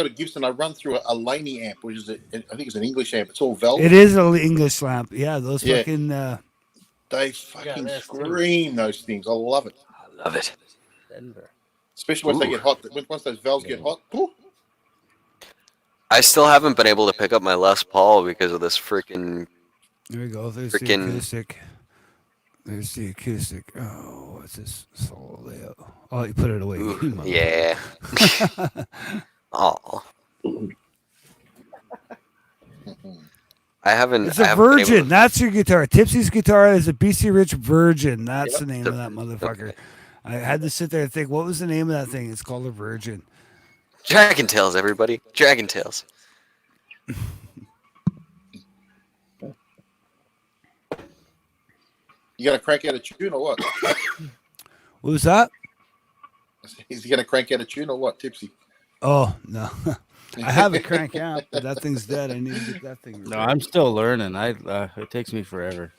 Gibson. I run through a Laney amp, which is I think it's an English amp. It's all velvet. It is an English lamp. Yeah, those Yeah. fucking. They fucking that's too. scream those things. I love it, I love it. Denver. especially once they Ooh. get hot. Once those valves get hot, whew, I still haven't been able to pick up my Les Paul because of this freaking. There we go. There's Frickin- the acoustic. There's the acoustic. Oh, what's this solo layout? Oh, you put it away. Ooh, You mother- yeah. Oh. I haven't. It's I a haven't been able Virgin. to- That's your guitar. Tipsy's guitar is a BC Rich Virgin. That's Yep. the name of that motherfucker. I had to sit there and think, what was the name of that thing? It's called a Virgin. Dragon Tales, everybody. Dragon Tales. you got to crank out a tune or what? What was that? Is he going to crank out a tune or what, Tipsy? Oh no, I have a crank amp, but that thing's dead. I need to get that thing. No, I'm still learning. It takes me forever.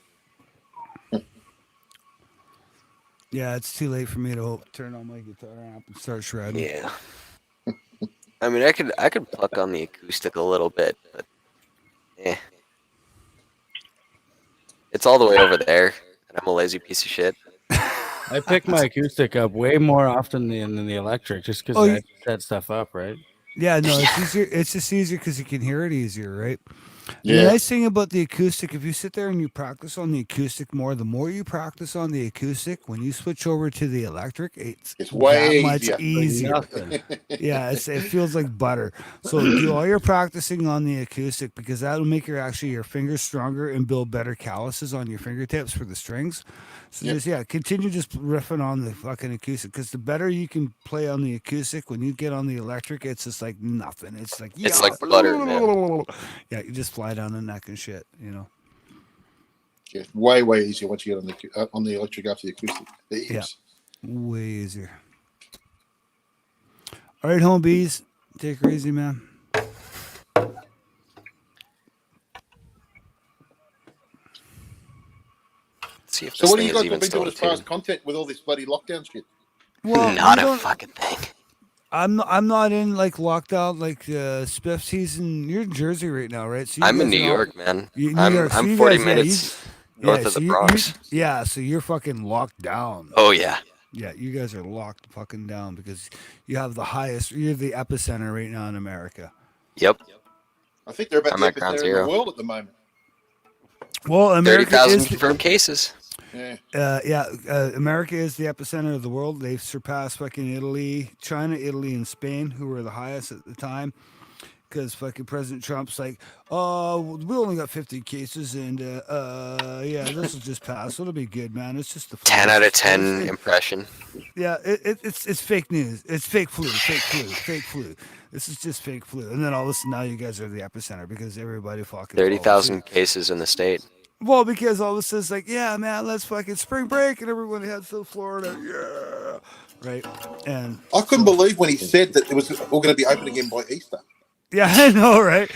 Yeah, it's too late for me to turn on my guitar amp and start shredding. Yeah. I mean, I could pluck on the acoustic a little bit, but it's all the way over there, and I'm a lazy piece of shit. I pick my acoustic up way more often than the electric, just because Oh, I set stuff up, right? Yeah, no, it's easier. It's just easier because you can hear it easier, right? Yeah. The nice thing about the acoustic, if you sit there and you practice on the acoustic more, the more you practice on the acoustic, when you switch over to the electric, it's way that much easier. easier. Nothing. Yeah, it feels like butter. So do all your practicing on the acoustic because that'll make your fingers stronger and build better calluses on your fingertips for the strings. So Yep. continue just riffing on the fucking acoustic because the better you can play on the acoustic, when you get on the electric, it's just like nothing. It's like It's like butter, man. Yeah, you just fly down the neck and shit, you know. Yeah, way easier once you get on the electric after the acoustic. Yeah. Way easier. All right, home bees, take her easy, man. Let's see if So this what do thing you is guys even have been still doing in as far as tune. content with all this bloody lockdown shit? Well, Not we a don't- fucking thing. I'm not in like lockdown like spiff season. You're in Jersey right now, right? So you I'm in guys New are all- York, man. You- New York, so I'm you 40 guys- yeah, minutes north of so the Bronx. yeah, so you're fucking locked down. Oh yeah. Yeah, you guys are locked fucking down because you have the highest. You're the epicenter right now in America. Yep. I think they're about I'm the at ground epicenter in zero. the world at the moment. Well, America 30,000 is. confirmed cases. Yeah. America is the epicenter of the world. They've surpassed fucking Italy, China, Italy, and Spain, who were the highest at the time. Because fucking President Trump's like, we only got 50 cases, and yeah, this will just pass. It'll be good, man. It's just the flu. 10 out of 10 It's- impression. Yeah, it's fake news. It's fake flu. This is just fake flu. And then all of a sudden now you guys are the epicenter because everybody fucking 30,000 cases in the state. Well, because all of a sudden it's like, yeah, man, let's fucking spring break, and everyone heads to Florida. Yeah, right. And I couldn't believe when he said that it was all going to be open again by Easter. yeah, I know, right?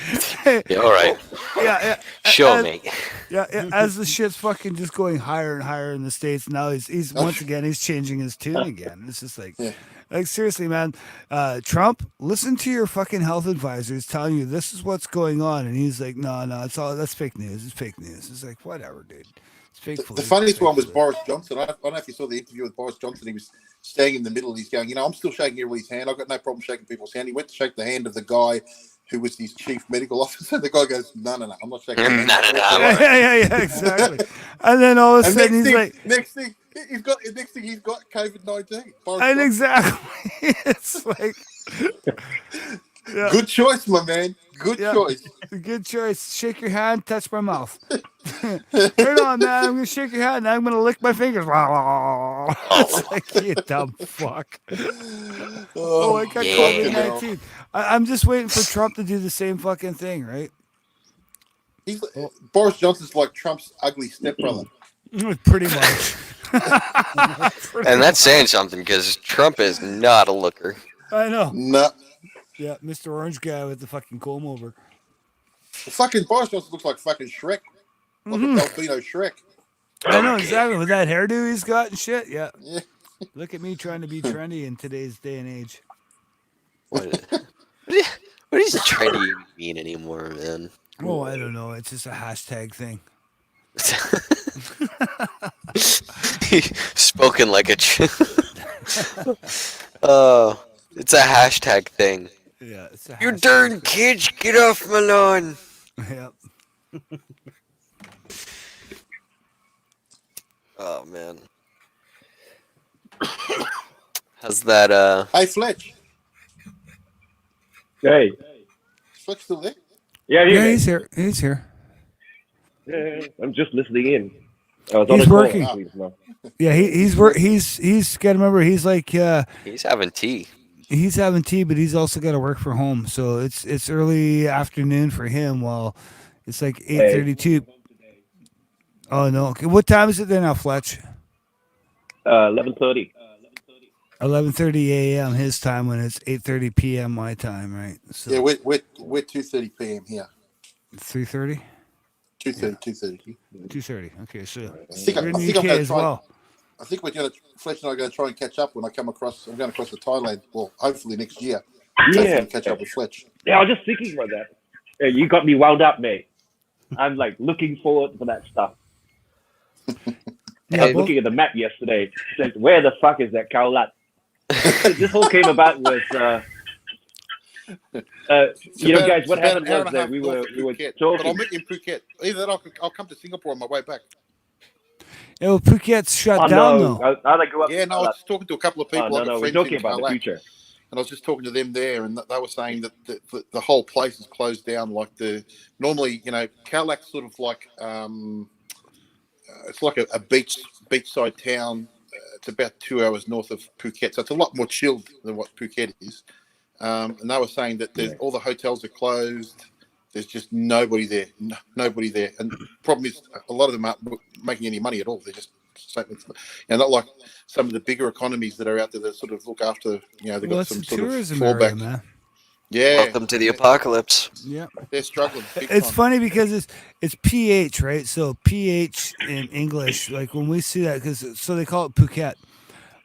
Yeah, all right. yeah. Show and- me. Yeah, as the shit's fucking just going higher and higher in the States, now he's once again he's changing his tune again. It's just like, Yeah. like seriously, man, Trump, listen to your fucking health advisors telling you this is what's going on, and he's like, no, that's fake news. It's fake news. It's like whatever, dude. It's fake. The funniest one was Boris Johnson. I don't know if you saw the interview with Boris Johnson. He was staying in the middle. He's going, I'm still shaking everybody's hand. I've got no problem shaking people's hand. He went to shake the hand of the guy who was his chief medical officer. The guy goes, no, I'm not shaking your hand. No. yeah, exactly. And then all of a And sudden he's like, next thing he's got COVID-19. and exactly, it's like, yeah. Good choice, my man. Good Yeah. choice. Good choice. Shake your hand, touch my mouth. Turn on, man. I'm gonna shake your hand. And I'm gonna lick my fingers. It's like you dumb fuck. Oh, I got yeah. COVID-19. I'm just waiting for Trump to do the same fucking thing, right? He's Boris Johnson's like Trump's ugly stepbrother. Pretty much. And that's saying something because Trump is not a looker. I know. No, Yeah, Mr. Orange guy with the fucking comb over. fucking Boris Johnson looks like fucking Shrek, like Mhm. a albino Shrek. I know Okay. exactly with that hairdo he's got and shit. Yeah. Yeah. Look at me trying to be trendy in today's day and age. What is trendy even mean anymore, man? Oh, I don't know. It's just a hashtag thing. Spoken like a. Oh, it's a hashtag thing. Yeah, it's a You hashtag darn kids, get off my lawn. thing. Yeah. Oh man. How's that? Hey, Fletch. Hey. Fletch still there? Yeah, Yeah, yeah. he's here. He's here. Yeah, I'm just listening in. I was on He's a call, working. please, no. Yeah, he's gotta remember he's like he's having tea. he's having tea, but he's also gotta work from home. So it's early afternoon for him while it's like 8:32. Oh no. Okay. What time is it there now, Fletch? 11:30. 11:30 a.m. his time when it's 8:30 p.m. my time, right? So Yeah, we're 2:30 p.m. here. 3:30, 2:30. 2:30. Okay, so I think you're in I the think I'm UK going to as try. well. I think Fletch and I are going to try and catch up when I come across. I'm going across to Thailand. Well, hopefully next year. Yeah. Hopefully catch up with Fletch. Yeah, I was just thinking about that. You got me wound up, mate. I'm like looking forward for that stuff. I Yeah, was both, looking at the map yesterday. It's like, where the fuck is that Khao Lat? This whole came about with, you know, guys. What about happened an hour was and a that half we north were of Phuket. But I'll talking. meet you in Phuket. Either that, or I'll come to Singapore on my way back. yeah, well, Phuket's shut Oh down no, though. I grew up Yeah, in no, I Khao was Lat. just talking to a couple of Oh people. no, I've got no, we're friends talking in about the Colac, future. and I was just talking to them there, and they were saying that the whole place is closed down. Like normally, you know, Calac's sort of like it's like a beachside town. It's about 2 hours north of Phuket, so it's a lot more chilled than what Phuket is. And they were saying that all the hotels are closed. There's just nobody there, nobody there. And the problem is, a lot of them aren't making any money at all. They're just, not like some of the bigger economies that are out there that sort of look after, they've Well, got it's some a sort of tourism area, fallback. man. Yeah. Welcome to the apocalypse. Yeah. They're struggling big It's time. funny because it's PH, right? So PH in English, like when we see that, because so they call it Phuket,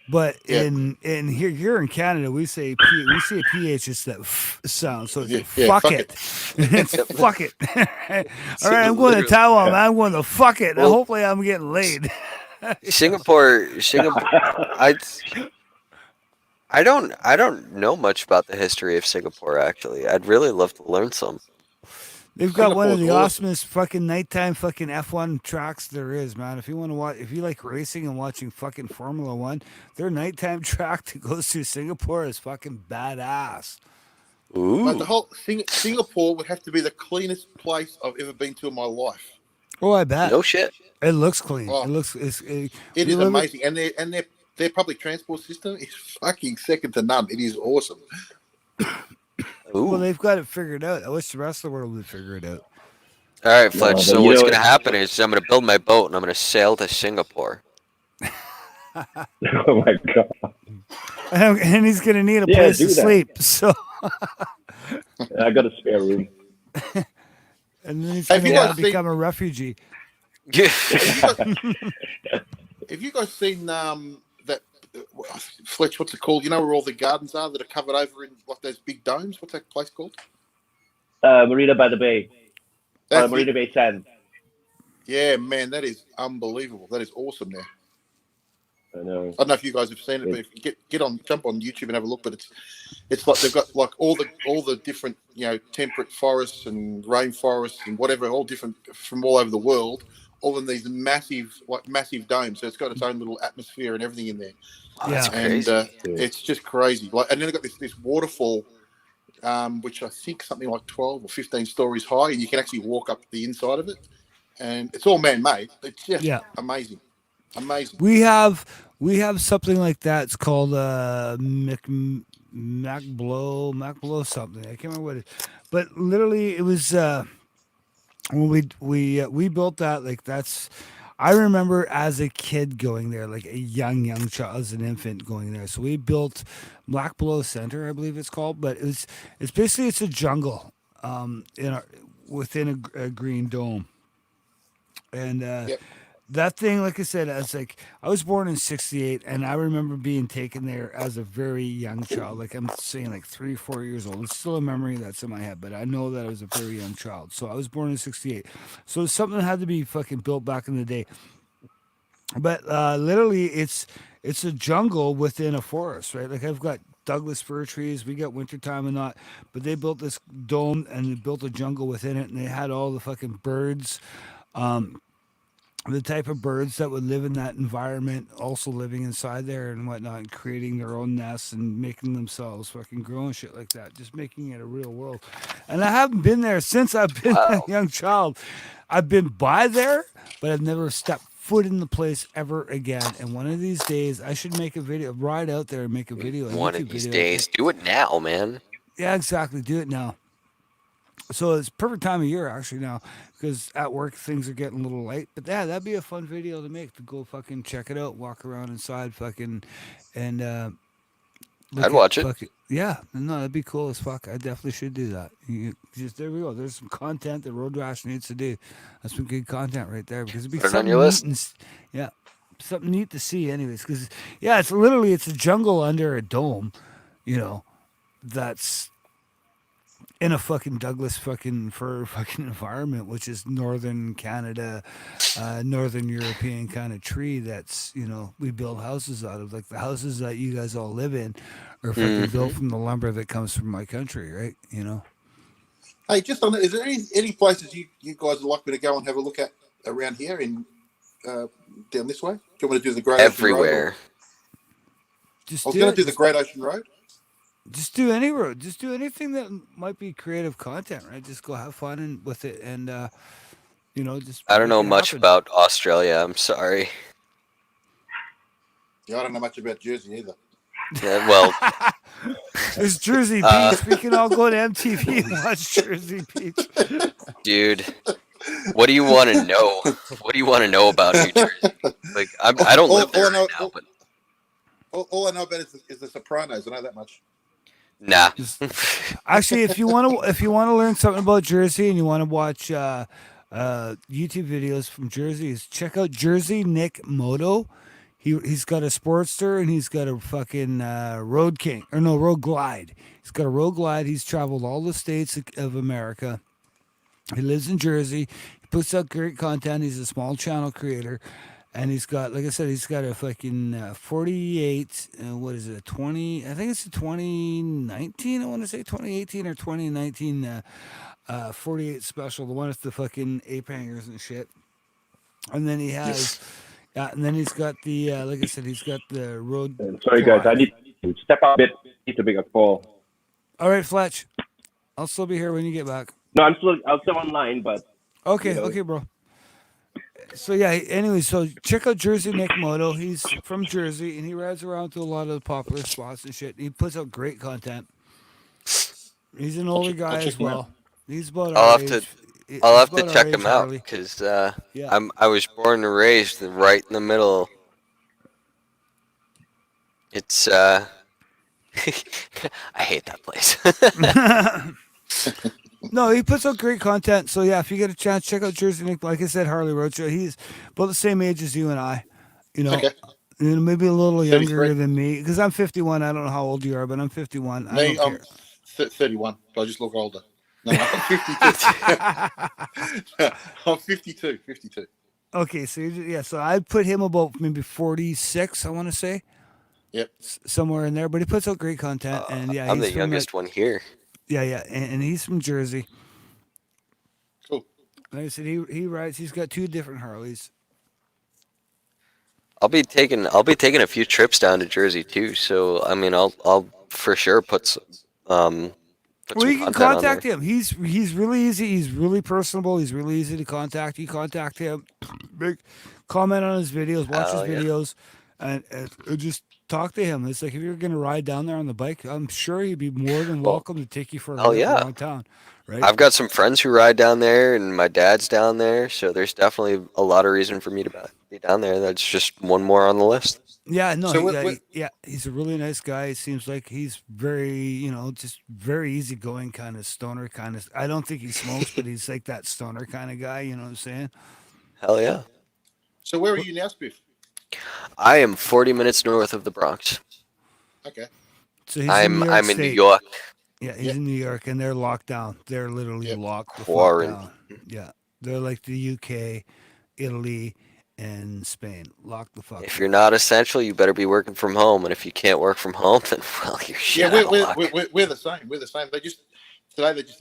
but Yeah. in here in Canada we say we say PH is that sound, so it's like Yeah, fuck it, it's fuck it. All right, I'm going to Literally. Taiwan, man. I'm going to fuck it. Well- Hopefully, I'm getting laid. Singapore. I don't know much about the history of Singapore. Actually, I'd really love to learn some. They've got one of Singapore's the awesome. awesomest fucking nighttime fucking F1 tracks there is, man. If you want to watch, if you like racing and watching fucking Formula One, their nighttime track that goes through Singapore is fucking badass. Ooh, Mate, the whole Singapore would have to be the cleanest place I've ever been to in my life. Oh, I bet. no shit. It looks clean. Oh. It looks. It we is live amazing, and their public transport system is fucking second to none. It is awesome. Ooh. Well, they've got it figured out. I wish the rest of the world would figure it out. All right, Fletch. but So you what's know- gonna happen is I'm gonna build my boat and I'm gonna sail to Singapore. Oh my god. And he's gonna need a Yeah, place to do that. sleep. So, I got a spare room. and then he's Have gonna you want guys to become a refugee. Have you guys seen that Fletch? What's it called? You know where all the gardens are that are covered over in like those big domes? What's that place called? Marina by the Bay. That's Marina it. Bay Sands. Yeah, man, that is unbelievable. That is awesome there. I know. I don't know if you guys have seen it, but if you jump on YouTube and have a look. But it's like they've got like all the different temperate forests and rainforests and whatever, all different from all over the world, all in these massive domes. So it's got its own little atmosphere and everything in there. Oh, that's Yeah. And crazy. it's just crazy. Like, and then they've got this waterfall, which I think something like 12 or 15 stories high, and you can actually walk up the inside of it. And it's all man-made. It's just amazing. We have something like that. It's called Macblow something. I can't remember what it is. But literally, it was when we built that. Like that's. I remember as a kid going there, like a young child, as an infant going there. So we built Black Below Center, I believe it's called. But it's basically a jungle within a green dome, and. Yep. That thing, like I said, I was born in '68, and I remember being taken there as a very young child. Like I'm saying, like 3, 4 years old. It's still a memory that's in my head, but I know that I was a very young child. So I was born in '68. So it's something that had to be fucking built back in the day. But literally, it's a jungle within a forest, right? Like I've got Douglas fir trees. We got wintertime and not, but they built this dome and they built a jungle within it, and they had all the fucking birds. The type of birds that would live in that environment also living inside there and whatnot, and creating their own nests and making themselves fucking grow and shit like that, just making it a real world. And I haven't been there since I've been a young child. I've been by there, but I've never stepped foot in the place ever again. And one of these days, I should make a video, ride out there and make a video. One of these days, do it now, man. Yeah, exactly. Do it now. So it's perfect time of year actually now, because at work things are getting a little light. But yeah, that'd be a fun video to make, to go fucking check it out, walk around inside fucking, and I'd watch it. Yeah, no, that'd be cool as fuck. I definitely should do that. Just there we go. There's some content that Road Rash needs to do. That's some good content right there because it'd be Put it on something your neat list. yeah, something neat to see. Anyways, because yeah, it's a jungle under a dome, you know, that's in a fucking Douglas fucking fir fucking environment, which is northern Canada, northern European kind of tree. That's we build houses out of, like the houses that you guys all live in, are fucking built from the lumber that comes from my country, right? Hey, just on that, is there any places you guys would like me to go and have a look at around here in down this way? Do you want me to do the Great Ocean Road? Everywhere. Just I was do going it. to do the Great Ocean Road. Just do any road. Just do anything that might be creative content, right? Just go have fun with it, and just. I don't make know it much happen. about Australia. I'm sorry. Yeah, I don't know much about Jersey either. Yeah, well, There's Jersey Beach. We can all go to MTV and watch Jersey Beach. dude, what do you want to know? What do you want to know about New Jersey? Like, I don't live there right now, but All I know about is the Sopranos. I know that much. nah. Actually, if you want to learn something about Jersey and you want to watch YouTube videos from Jersey, is check out Jersey Nick Moto. He's got a Sportster and he's got a fucking Road Glide. He's got a Road Glide. He's traveled all the states of America. He lives in Jersey. He puts out great content. He's a small channel creator. And he's got, like I said, he's got a fucking 48, what is it, 20, I think it's a 2019, I want to say 2018 or 2019 48 special, the one with the fucking ape hangers and shit. And then he has, and then he's got the, like I said, he's got the road. Sorry, guys, quad. I need to step up a bit. I need to make a call. All right, Fletch. I'll still be here when you get back. No, I'll still online, but Okay, okay, bro. So yeah, anyway, so check out Jersey Nick Moto. He's from Jersey and he rides around to a lot of the popular spots and shit. He puts out great content. He's an older guy as well. He's about I'll our have to- age. I'll have He's to about check our him age, out Harley. because Yeah. I was born and raised right in the middle. It's I hate that place. No, he puts out great content. So yeah, if you get a chance, check out Jersey Nick. Like I said, Harley Roadshow. He's about the same age as you and I. Okay. Maybe a little 33. younger than me because I'm 51. I don't know how old you are, but I'm 51. I Me, don't I'm care. 31, but I just look older. No, I'm 52. I'm 52. 52. Okay, so so I'd put him about maybe 46. I want to say. Yep. Somewhere in there, but he puts out great content, and yeah, I'm he's the from youngest one here. and he's from Jersey. Cool. Like I said, he rides. He's got 2 different Harleys. I'll be taking a few trips down to Jersey too. So I mean, I'll for sure put some Well, you can content on contact there. him. He's really easy. He's really personable. He's really easy to contact. You contact him, comment on his videos, watch Hell his yeah. videos, and just talk to him. It's like if you're gonna ride down there on the bike, I'm sure he'd be more than welcome to take you for a hell ride yeah. around town. Right? I've got some friends who ride down there, and my dad's down there. So there's definitely a lot of reason for me to be down there. That's just one more on the list. Yeah, no, So he's a really nice guy. It seems like he's very, just very easygoing kind of stoner kind of. I don't think he smokes, but he's like that stoner kind of guy. You know what I'm saying? Hell yeah. So where are you now, Spiff? I am 40 minutes north of the Bronx. Okay. So he's I'm in New State. York. Yeah, he's Yeah. in New York, and they're locked down. They're literally Yep. locked the fuck Quarantine. down. Yeah, they're like the UK, Italy, and Spain. Locked the fuck. If down. you're not essential, you better be working from home. And if you can't work from home, then well, you're shit Yeah, out of luck. we're the same. We're the same. They just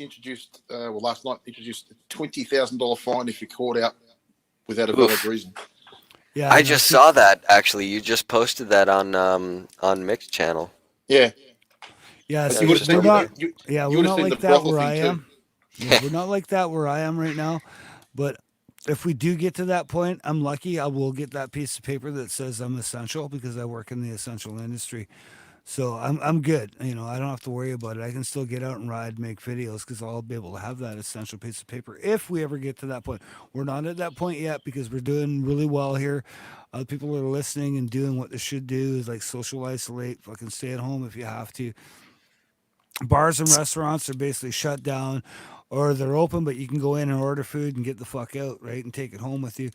introduced last night introduced a $20,000 fine if you're caught out without a valid Oof. reason. Yeah, I know, just see- saw that actually. You just posted that on Mick's channel. Yeah. Yeah, You see, would've we're seen not. You Yeah, you we're would've not seen like the that brothel where I thing too. am. Yeah, we're not like that where I am right now. But if we do get to that point, I'm lucky. I will get that piece of paper that says I'm essential because I work in the essential industry. So I'm good. You know, I don't have to worry about it. I can still get out and ride, make videos because I'll be able to have that essential piece of paper if we ever get to that point. We're not at that point yet because we're doing really well here. People are listening and doing what they should do is like social isolate, fucking stay at home if you have to. Bars and restaurants are basically shut down or they're open, but you can go in and order food and get the fuck out, right? And take it home with you.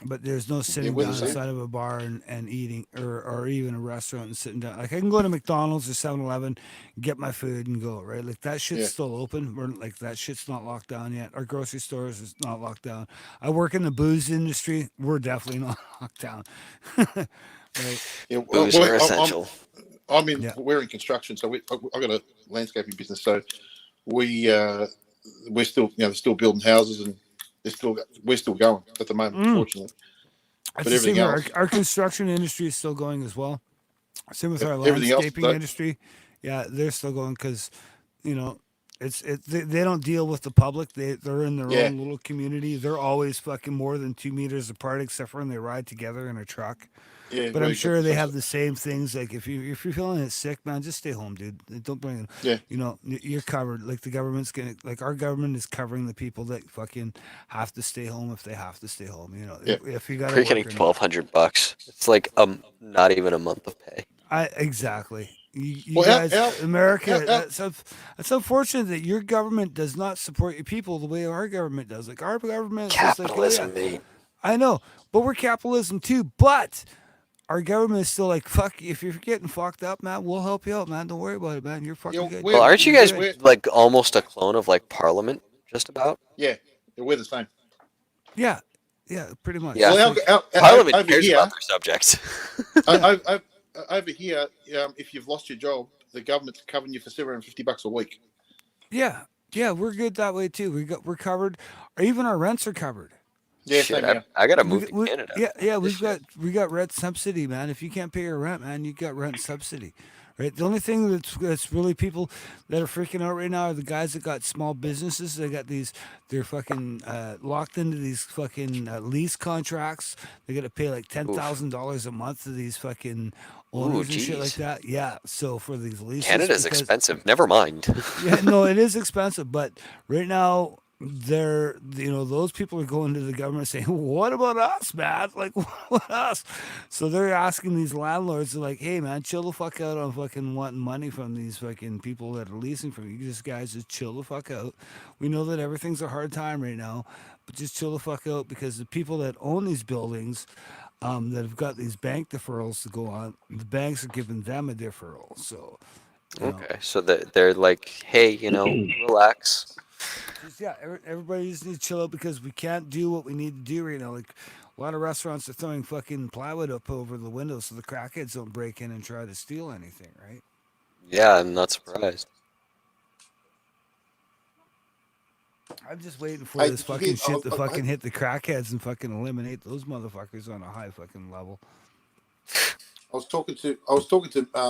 But there's no Yeah, sitting we're down the same. inside of a bar and eating or even a restaurant and sitting down. Like I can go to McDonald's or 7-Eleven, get my food and go, right? Like that shit's Yeah. still open. We're like that shit's not locked down yet. Our grocery stores is not locked down. I work in the booze industry. We're definitely not locked down. Right. Yeah, Booze well, are essential. Yeah. we're in construction, so I've got a landscaping business. So we're still, they're still building houses, and we're still going at the moment, unfortunately. It's But the same everything here. else, Our construction industry is still going as well. Same with our everything else, landscaping industry. Yeah, they're still going because, you know, they don't deal with the public. They're in their Yeah. own little community. They're always fucking more than 2 meters apart, except for when they ride together in a truck. yeah. But we're I'm sure they have exactly- the same things. Like if you're feeling it sick, man, just stay home, dude. Don't bring it. Yeah. You know, you're covered. Like the government's gonna, like our government is covering the people that fucking have to stay home if they have to stay home. You know, Yeah. if you got You're to getting work. $1,200. It's like not even a month of pay. Exactly. You Well, guys, our- America, our- that's unfortunate that your government does not support your people the way our government does. Like our government, is just like, oh, Capitalism, yeah, mate. I know, but we're capitalism too. But our government is still like, fuck. If you're getting fucked up, man, we'll help you out, man. Don't worry about it, man. You're fucking Yeah, good. we're- Well, aren't you You're guys good. like almost a clone of like Parliament, just about? Yeah, we're the same. Yeah, pretty much. Yeah. Well, Parliament over cares here, about their subjects. over here, if you've lost your job, the government's covering you for $750 a week. Yeah, we're good that way too. We're covered. Or even our rents are covered. Yeah, Shit, same here. I gotta We move g- to we- Canada. Yeah, This we got rent subsidy, man. If you can't pay your rent, man, you got rent subsidy, right? The only thing that's really people that are freaking out right now are the guys that got small businesses. They got they're fucking locked into these fucking lease contracts. They got to pay like $10,000 a month to these fucking owners and shit like jeez. that. Yeah, so for these leases, Canada's because- expensive. Never mind. Yeah, no, it is expensive, but right now those people are going to the government saying, what about us, man? Like, what about us? So they're asking these landlords, they're like, hey, man, chill the fuck out on fucking wanting money from these fucking people that are leasing from you. Just guys, just chill the fuck out. We know that everything's a hard time right now, but just chill the fuck out because the people that own these buildings that have got these bank deferrals to go on, the banks are giving them a deferral. So, you know, Okay, so they're like, hey, relax. just, yeah, everybody just needs to chill out because we can't do what we need to do right now. Like a lot of restaurants are throwing fucking plywood up over the windows so the crackheads don't break in and try to steal anything, right? Yeah, I'm not surprised. I'm just waiting for I- this fucking shit to I- fucking hit the crackheads and fucking eliminate those motherfuckers on a high fucking level. I was talking to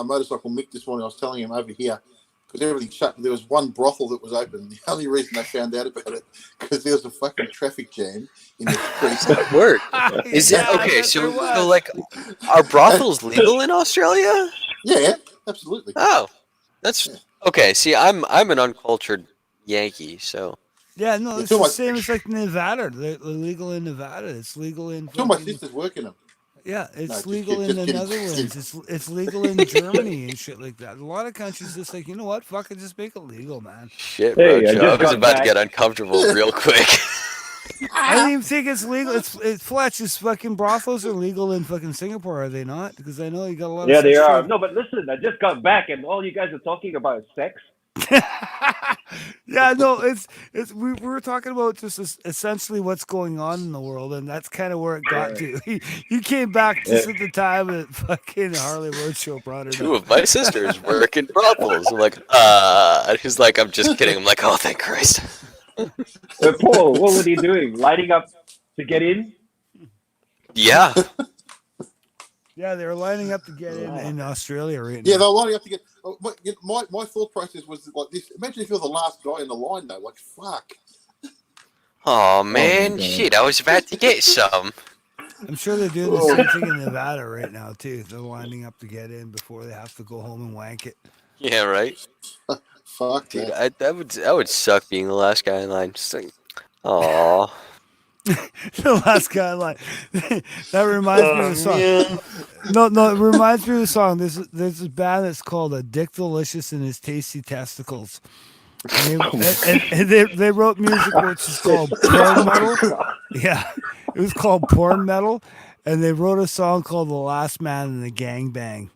Motorcycle Mick this morning. I was telling him over here because everything's shut. There was one brothel that was open. The only reason I found out about it because there was a fucking traffic jam in the street. Word. Is it okay? So like, are brothels legal in Australia? Yeah, absolutely. Oh, that's okay. See, I'm an uncultured Yankee, so Yeah, no, Yeah, it's too the much- same as like Nevada. They're legal in Nevada. It's legal in. Two of my fucking- sisters work in them. Yeah, it's just legal kid- in just the kidding. Netherlands. It's legal in Germany and shit like that. A lot of countries just like, you know what? Fuck it, just make it legal, man. shit, Hey, bro. I Joe, just I was got about to back. get uncomfortable real quick. I don't even think it's legal. It's Fletch. It's fucking brothels are legal in fucking Singapore, are they not? Because I know you got a lot. Yeah, of they sex are. trade- No, but listen, I just got back, and all you guys are talking about is sex. Yeah, no, it's we were talking about just essentially what's going on in the world, and that's kind of where it got to. You came back just at the time that fucking Harley Roadshow brought it Two up. of my sisters work in brothels. I'm like, and he's like, I'm just kidding. I'm like, oh, thank Christ. Paul, what were they doing? Lighting up to get in? Yeah. Yeah, they were lining up to get in Australia right Yeah, now. they're lining up to get. My thought process was like this. Imagine if you're the last guy in the line, though. Like, fuck. Oh man, God. shit! I was about to get some. I'm sure they're doing the same thing in Nevada right now too. They're lining up to get in before they have to go home and wank it. Yeah, right. Fuck Dude, that. that would suck being the last guy in line. Just like, aw. The last guy like that reminds me of the song. No, it reminds me of the song. There's this band that's called Dick Delicious and His Tasty Testicles. And they wrote music which is called porn metal. Yeah, it was called porn metal, and they wrote a song called "The Last Man in the Gang Bang."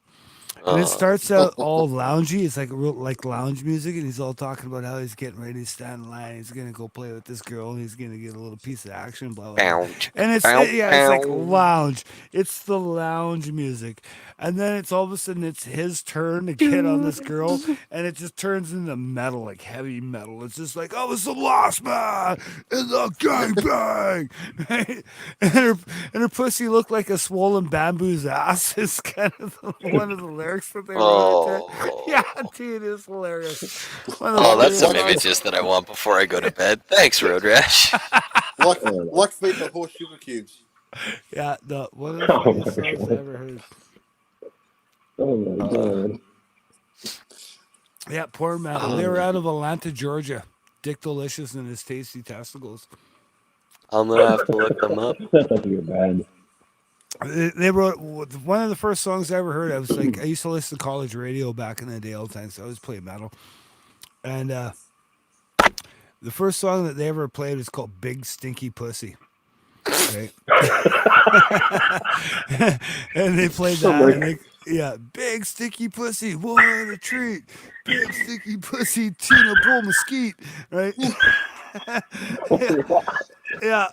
And it starts out all loungy. It's like real like lounge music, and he's all talking about how he's getting ready to stand in line. He's gonna go play with this girl, and he's gonna get a little piece of action, blah blah. blah. And it's it's like lounge. It's the lounge music, and then it's all of a sudden it's his turn to get on this girl, and it just turns into metal, like heavy metal. It's just like I was the last man in the gangbang, right? And her pussy looked like a swollen bamboo's ass. Is kind of one of the lyrics that they wrote. Oh. Yeah, dude, it's hilarious. Oh, that's some images that I want before I go to bed. Thanks, Road Rash. Like feeding the horse sugar cubes. Yeah, the one of the funniest songs I ever heard. Oh my god. Yeah, poor man. They were out of Atlanta, Georgia. Dick Delicious and His Tasty Testicles. I'm gonna have to look them up. That's not your band. They wrote one of the first songs I ever heard. I was like, I used to listen to college radio back in the day all the time, so I always played metal. And the first song that they ever played was called "Big Stinky Pussy." Right? And they played that. And they, yeah, big sticky pussy, what a treat! Big sticky pussy, Tina Bull Mesquite, right? Yeah.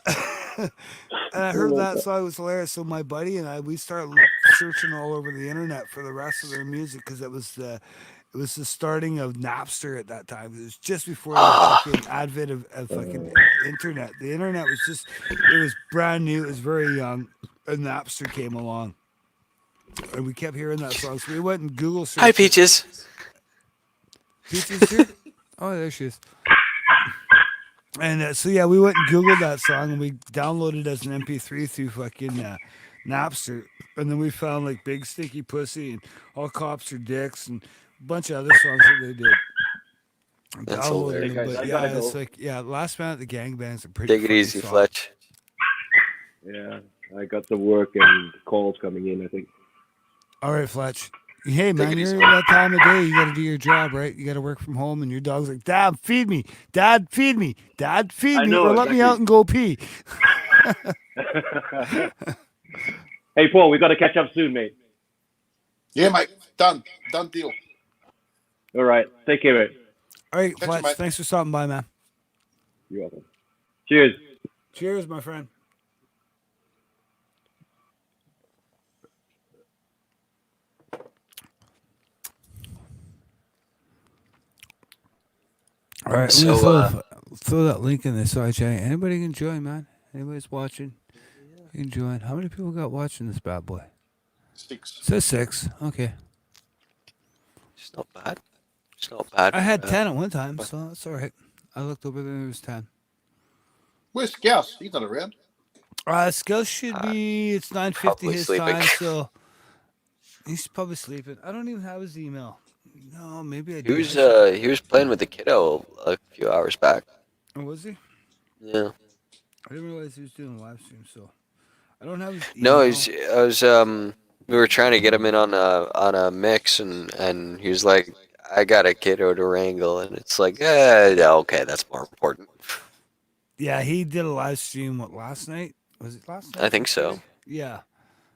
And I heard that song, it was hilarious. So my buddy and I, we started searching all over the internet for the rest of their music because it was the starting of Napster at that time. It was just before the fucking advent of fucking internet. The internet was just, it was brand new. It was very young. And Napster came along. And we kept hearing that song. So we went and Google searched. Hi, Peaches. Peaches here? Oh, there she is. And so, yeah, we went and Googled that song and we downloaded it as an MP3 through fucking Napster. And then we found like Big Sticky Pussy and All Cops Are Dicks and a bunch of other songs that they did. That's Downloaded hilarious. them, Hey, guys, but I yeah, gotta it's go. like, yeah, Last Man at the Gangbangs are pretty Take it funny easy, song. Fletch. Yeah, I got the work and calls coming in, I think. All right, Fletch. Hey, man, it you're easy. in that time of day. You got to do your job, right? You got to work from home, and your dog's like, Dad, feed me. Dad, feed me. Dad, feed I me. know, Or let me exactly. out and go pee. Hey, Paul, we got to catch up soon, mate. Yeah, mate. Done deal. All right. Take care, mate. All right, Catch you, Fletch, mate. thanks for stopping by, man. You're welcome. Cheers. Cheers, my friend. All right, So, I'm gonna throw that link in the side chat. Anybody can join, man. Anybody's watching, you can join. How many people got watching this bad boy? 6. It says 6. Okay. It's not bad. It's not bad. I had 10 at one time, so that's all right. I looked over there and it was 10. Where's Scouse? He's not around. Skills should be, it's 9:50 probably his sleeping. time, so he's probably sleeping. I don't even have his email. No, maybe I He do. was he was playing with the kiddo a few hours back. Oh, was he? Yeah. I didn't realize he was doing a live stream, so I don't have his email. No, I was we were trying to get him in on a mix and he was like, I got a kiddo to wrangle, and it's like, yeah, okay, that's more important. Yeah, he did a live stream, last night? Was it last night? I think so. Yeah.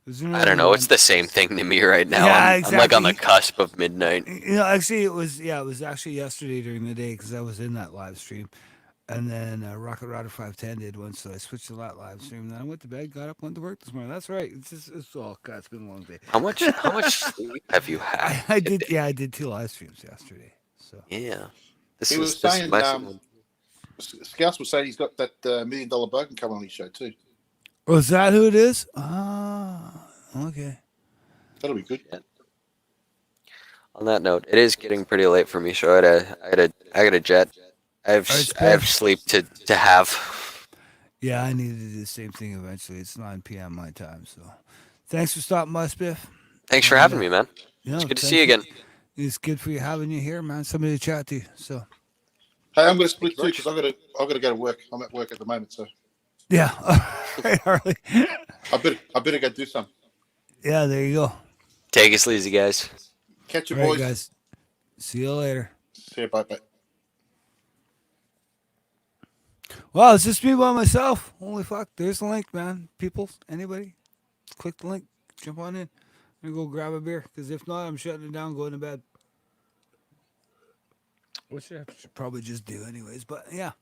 It was I don't know. It's the same thing to me right now. Yeah, I'm like on the exactly. cusp of midnight. You know, actually, it was actually yesterday during the day because I was in that live stream. And then Rocket Rider 510 did one, so I switched to that live stream. Then I went to bed, got up, went to work this morning. That's right. It's all, God, it's been a long day. How much sleep have you had? I did, yeah, I did 2 live streams yesterday. So Yeah. He was saying, Scouse was saying he's got that $1 million bogan coming on his show too. was that who it is? Ah, okay. That'll be good. On that note, it is getting pretty late for me, so I got a jet. I have All right, sleep to have. Yeah, I need to do the same thing eventually. It's 9 p.m. my time, so thanks for stopping by, Spiff. Thanks for And having me, man. you It's know, good to see thank you you. again. It's good for you having you here, man. Somebody to chat to. So Hey, I'm going to Thank split you too much. because I've got to go to work. I'm at work at the moment, so yeah, all right, Harley. I better go do some. Yeah, there you go. All Take it sleazy, guys. Catch you, right, boys. guys. See you later. See you. Bye. Bye. Well, it's just me by myself. Holy fuck! There's the link, man. People, anybody, click the link. Jump on in. I'm gonna go grab a beer because if not, I'm shutting it down, going to bed. Which I should probably just do anyways. But yeah.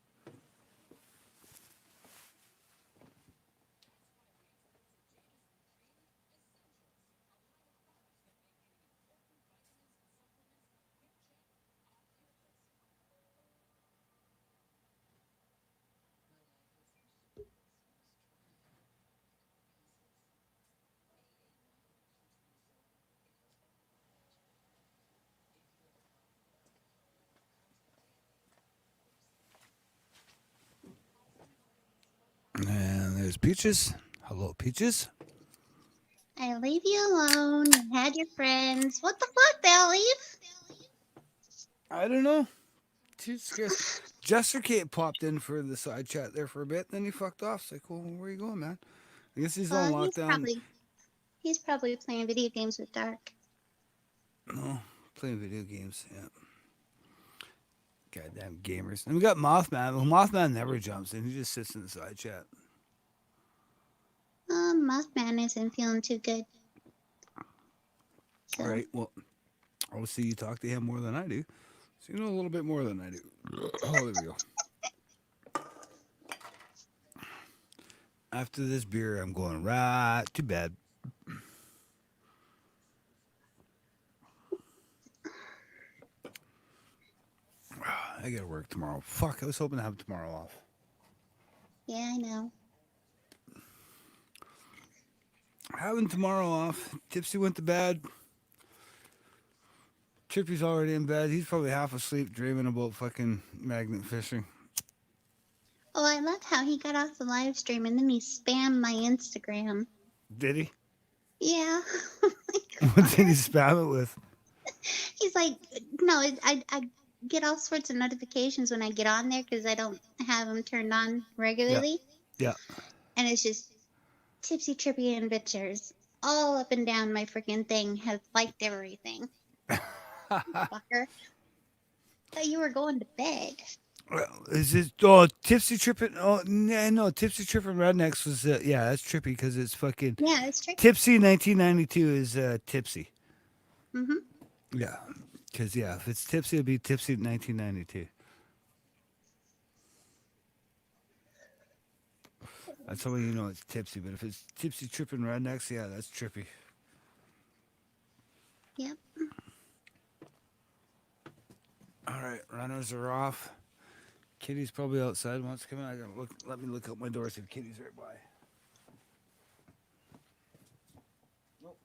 And there's Peaches. Hello, Peaches. I leave you alone. You had your friends. What the fuck? They'll leave? I don't know. She's scared. Jester Kate popped in for the side chat there for a bit, then he fucked off. It's like, well, where you going, man? I guess he's on Well, lockdown. he's probably playing video games with Dark. No, playing video games. Yeah. Goddamn gamers. And we got Mothman. Well, Mothman never jumps in. He just sits in the side chat. Mothman isn't feeling too good. So, All right. Well, obviously you talk to him more than I do. So you know a little bit more than I do. Oh, there we go. After this beer, I'm going right to bed. I gotta work tomorrow. Fuck, I was hoping to have tomorrow off. yeah, I know. Having tomorrow off. Tipsy went to bed. Trippy's already in bed. He's probably half asleep dreaming about fucking magnet fishing. Oh, I love how he got off the live stream and then he spammed my Instagram. Did he? Yeah. What did he spam it with? He's like, no, I get all sorts of notifications when I get on there because I don't have them turned on regularly. Yeah. And it's just Tipsy, Trippy, and Bitchers all up and down my freaking thing have liked everything. Fucker. Thought you were going to bed. Well, is it? Oh, Tipsy Trippin'. Oh, no. Tipsy Trippin' Rednecks was. Yeah, that's trippy because it's fucking. Yeah, it's tricky. Tipsy 1992 is Tipsy. Mm-hmm. Yeah. Because, yeah, if it's Tipsy, it'll be Tipsy 1992. That's how you know it's Tipsy. But if it's Tipsy Trippin' Rednecks, yeah, that's trippy. Yep. All right, runners are off. Kitty's probably outside. Wants to come in. I gotta look. Let me look out my door. See if Kitty's right by. Nope.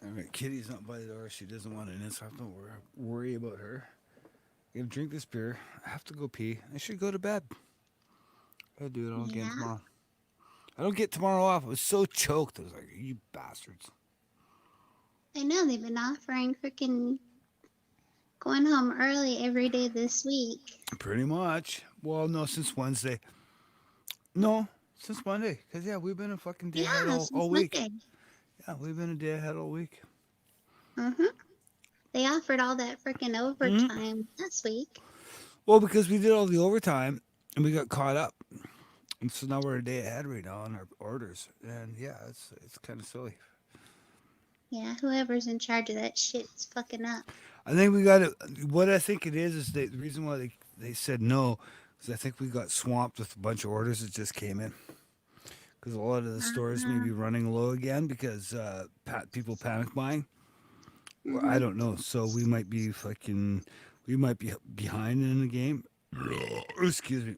All right, Kitty's not by the door. She doesn't want it in, so I have to worry about her. I'm gonna drink this beer. I have to go pee. I should go to bed. I'll do it all again Yeah. tomorrow. I don't get tomorrow off. I was so choked. I was like, you bastards. I know they've been offering freaking going home early every day this week. Pretty much. Well, no, since Wednesday. No, since Monday. Because, yeah, we've been a fucking day ahead Yeah, all since week. Monday. Yeah, we've been a day ahead all week. Mm-hmm. They offered all that freaking overtime last week. Well, because we did all the overtime and we got caught up. And so now we're a day ahead right now on our orders. And, yeah, it's kind of silly. Yeah, whoever's in charge of that shit's fucking up. I think we got to. What I think it is the reason why they said no is I think we got swamped with a bunch of orders that just came in. Because a lot of the stores may be running low again because people panic buying. Well, I don't know. So we might be behind in the game. Excuse me.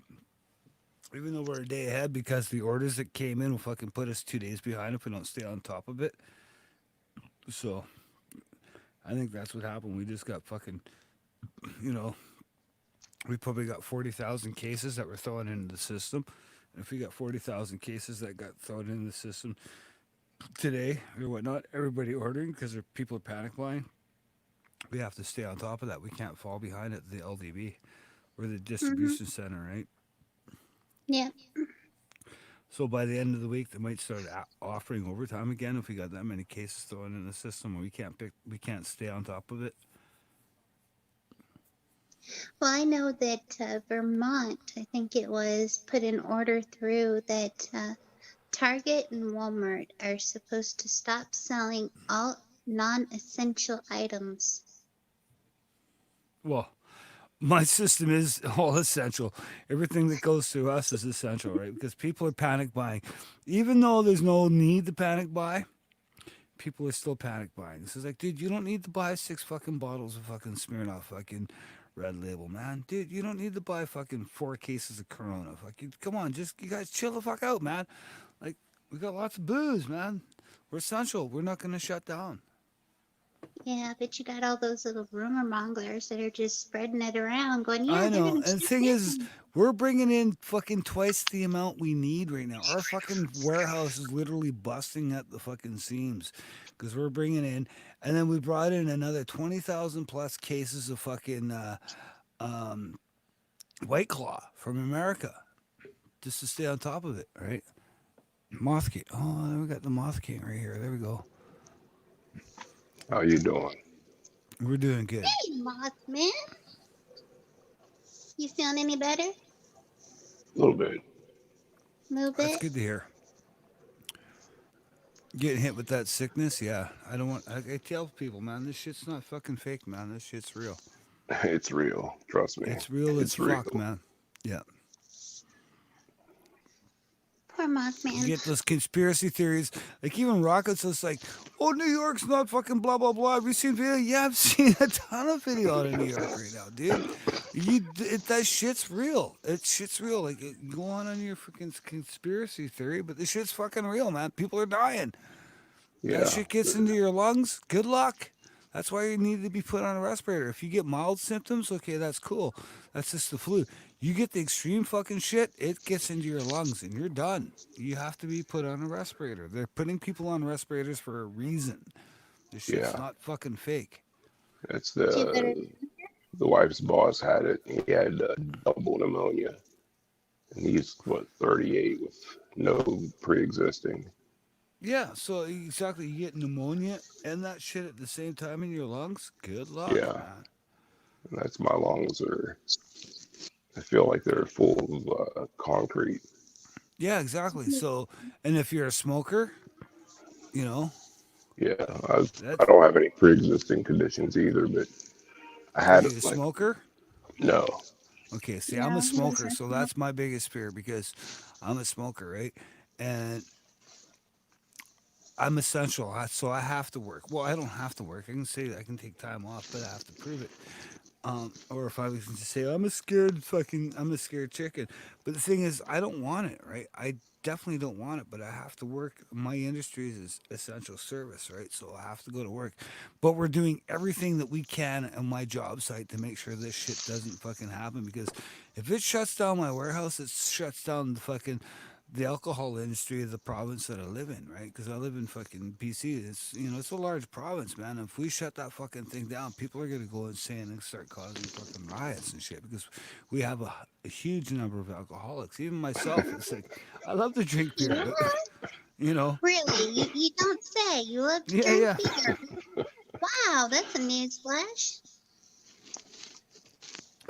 Even though we're a day ahead because the orders that came in will fucking put us 2 days behind if we don't stay on top of it. So I think that's what happened. We just got fucking, we probably got 40,000 cases that were thrown into the system. And if we got 40,000 cases that got thrown into the system today or whatnot, everybody ordering because people are panic buying. We have to stay on top of that. We can't fall behind at the LDB. We're the Mm-hmm. distribution center, right? Yeah. So by the end of the week, they might start offering overtime again if we got that many cases thrown in the system, and we can't stay on top of it. Well, I know that Vermont, I think it was, put an order through that Target and Walmart are supposed to stop selling all non-essential items. Well, my system is all essential. Everything that goes through us is essential, right? Because people are panic buying, even though there's no need to panic buy. People are still panic buying. This is like, dude, you don't need to buy 6 fucking bottles of fucking Smirnoff fucking Red Label, man. Dude, you don't need to buy fucking 4 cases of Corona. Fucking, come on, just you guys chill the fuck out, man. Like, we got lots of booze, man. We're essential. We're not gonna shut down. Yeah, but you got all those little rumor mongers that are just spreading it around, going, yeah, I they're know. gonna And the shut thing is, down. we're bringing in fucking twice the amount we need right now. Our fucking warehouse is literally busting at the fucking seams because we're bringing in, and then we brought in another 20,000 plus cases of fucking um, White Claw from America just to stay on top of it, right? Moth King. Oh, then we got the Moth King right here. There we go. How you doing? We're doing good. Hey, Mothman, you feeling any better? A little bit. Move That's it. good to hear. Getting hit with that sickness, yeah. I don't want. I tell people, man, this shit's not fucking fake, man. This shit's real. It's real. Trust me. It's real as It's real. fuck, man. Yeah. Poor You Mothman. get those conspiracy theories, like even Rockets is like, oh, New York's not fucking blah blah blah. Have you seen video? Yeah, I've seen a ton of video out of New York right now, dude. That shit's real. Shit's real. Like, go on your freaking conspiracy theory, but this shit's fucking real, man. People are dying. That Yeah. shit gets into your lungs. Good luck. That's why you need to be put on a respirator. If you get mild symptoms, okay, that's cool. That's just the flu. You get the extreme fucking shit, it gets into your lungs and you're done. You have to be put on a respirator. They're putting people on respirators for a reason. This shit's Yeah. not fucking fake. It's You better. the wife's boss had it. He had double pneumonia, and he's what 38 with no pre-existing. Yeah, so exactly, you get pneumonia and that shit at the same time in your lungs. Good luck, Yeah. man. And that's my lungs are. I feel like they're full of concrete. Yeah, exactly. So, and if you're a smoker, you know, Yeah. that's I don't have any pre-existing conditions either, but I are had you it a like smoker? no. Okay, see, I'm No, a he smoker, doesn't. so that's my biggest fear because I'm a smoker, right? And I'm essential, so I have to work. Well, I don't have to work. I can say that I can take time off, but I have to prove it. Or if I was to say I'm a scared chicken. But the thing is, I don't want it, right? I definitely don't want it, but I have to work. My industry is essential service, right? So I have to go to work. But we're doing everything that we can on my job site to make sure this shit doesn't fucking happen. Because if it shuts down my warehouse, it shuts down the alcohol industry of the province that I live in, right? Because I live in fucking BC. It's a large province, man. If we shut that fucking thing down, people are gonna go insane and start causing fucking riots and shit. Because we have a huge number of alcoholics. Even myself, it's like I love to drink You beer, know but what? you know, Really? You don't say. You love to yeah, drink yeah, beer. Wow, that's a news flash.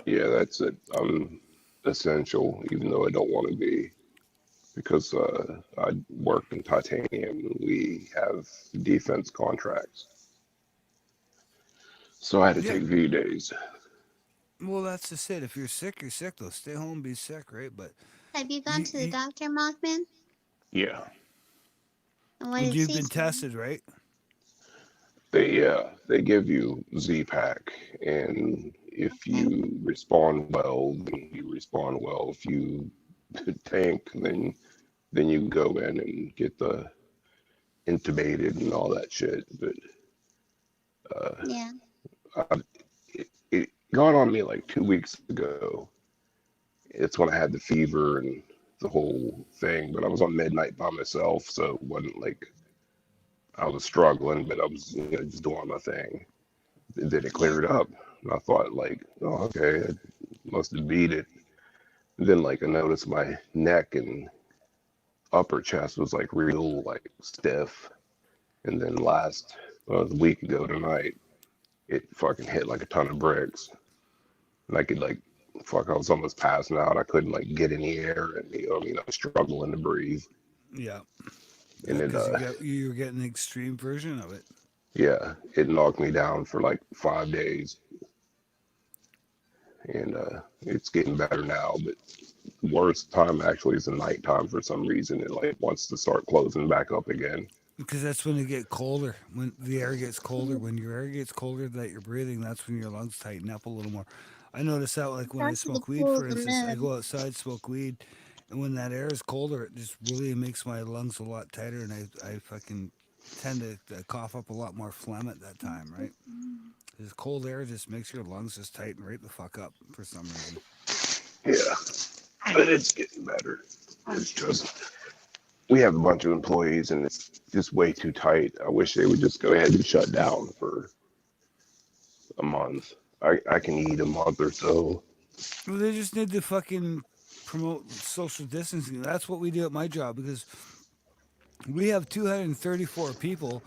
Yeah, that's it. I'm essential, even though I don't want to be, because I work in titanium and we have defense contracts. So I had to yeah. take V days. Well, that's just it. If you're sick, you're sick. Though, stay home, be sick, right? But Have you gone you, to the you doctor, Mothman? Yeah, And what and did you've he been say? tested, right? they give you Z-Pack, and if Okay. you respond well, then you respond well. If you tank, then you go in and get the intubated and all that shit. But Yeah. I, it got on me like 2 weeks ago. It's when I had the fever and the whole thing, but I was on midnight by myself, so it wasn't like I was struggling, but I was, just doing my thing. And then it Yeah. cleared up, and I thought like, oh, okay, I must have beat it. And then like I noticed my neck and upper chest was like real like stiff, and then a week ago tonight, it fucking hit like a ton of bricks, and I could like, fuck, I was almost passing out. I couldn't like get any air, and I was struggling to breathe, Yeah. and it Because you were getting the extreme version of it. yeah, it knocked me down for like 5 days, and it's getting better now. But worst time actually is the nighttime for some reason. It like wants to start closing back up again. Because that's when it get colder. When the air gets colder, when your air gets colder that you're breathing, that's when your lungs tighten up a little more. I notice that like when I That's the smoke weed, cool for of the instance, I moon. go outside, smoke weed, and when that air is colder, it just really makes my lungs a lot tighter, and I fucking tend to cough up a lot more phlegm at that time, right? This cold air just makes your lungs just tighten right the fuck up for some reason. Yeah, but it's getting better. It's just we have a bunch of employees, and it's just way too tight. I wish they would just go ahead and shut down for a month. I can eat a month or so. Well, they just need to fucking promote social distancing. That's what we do at my job because we have 234 people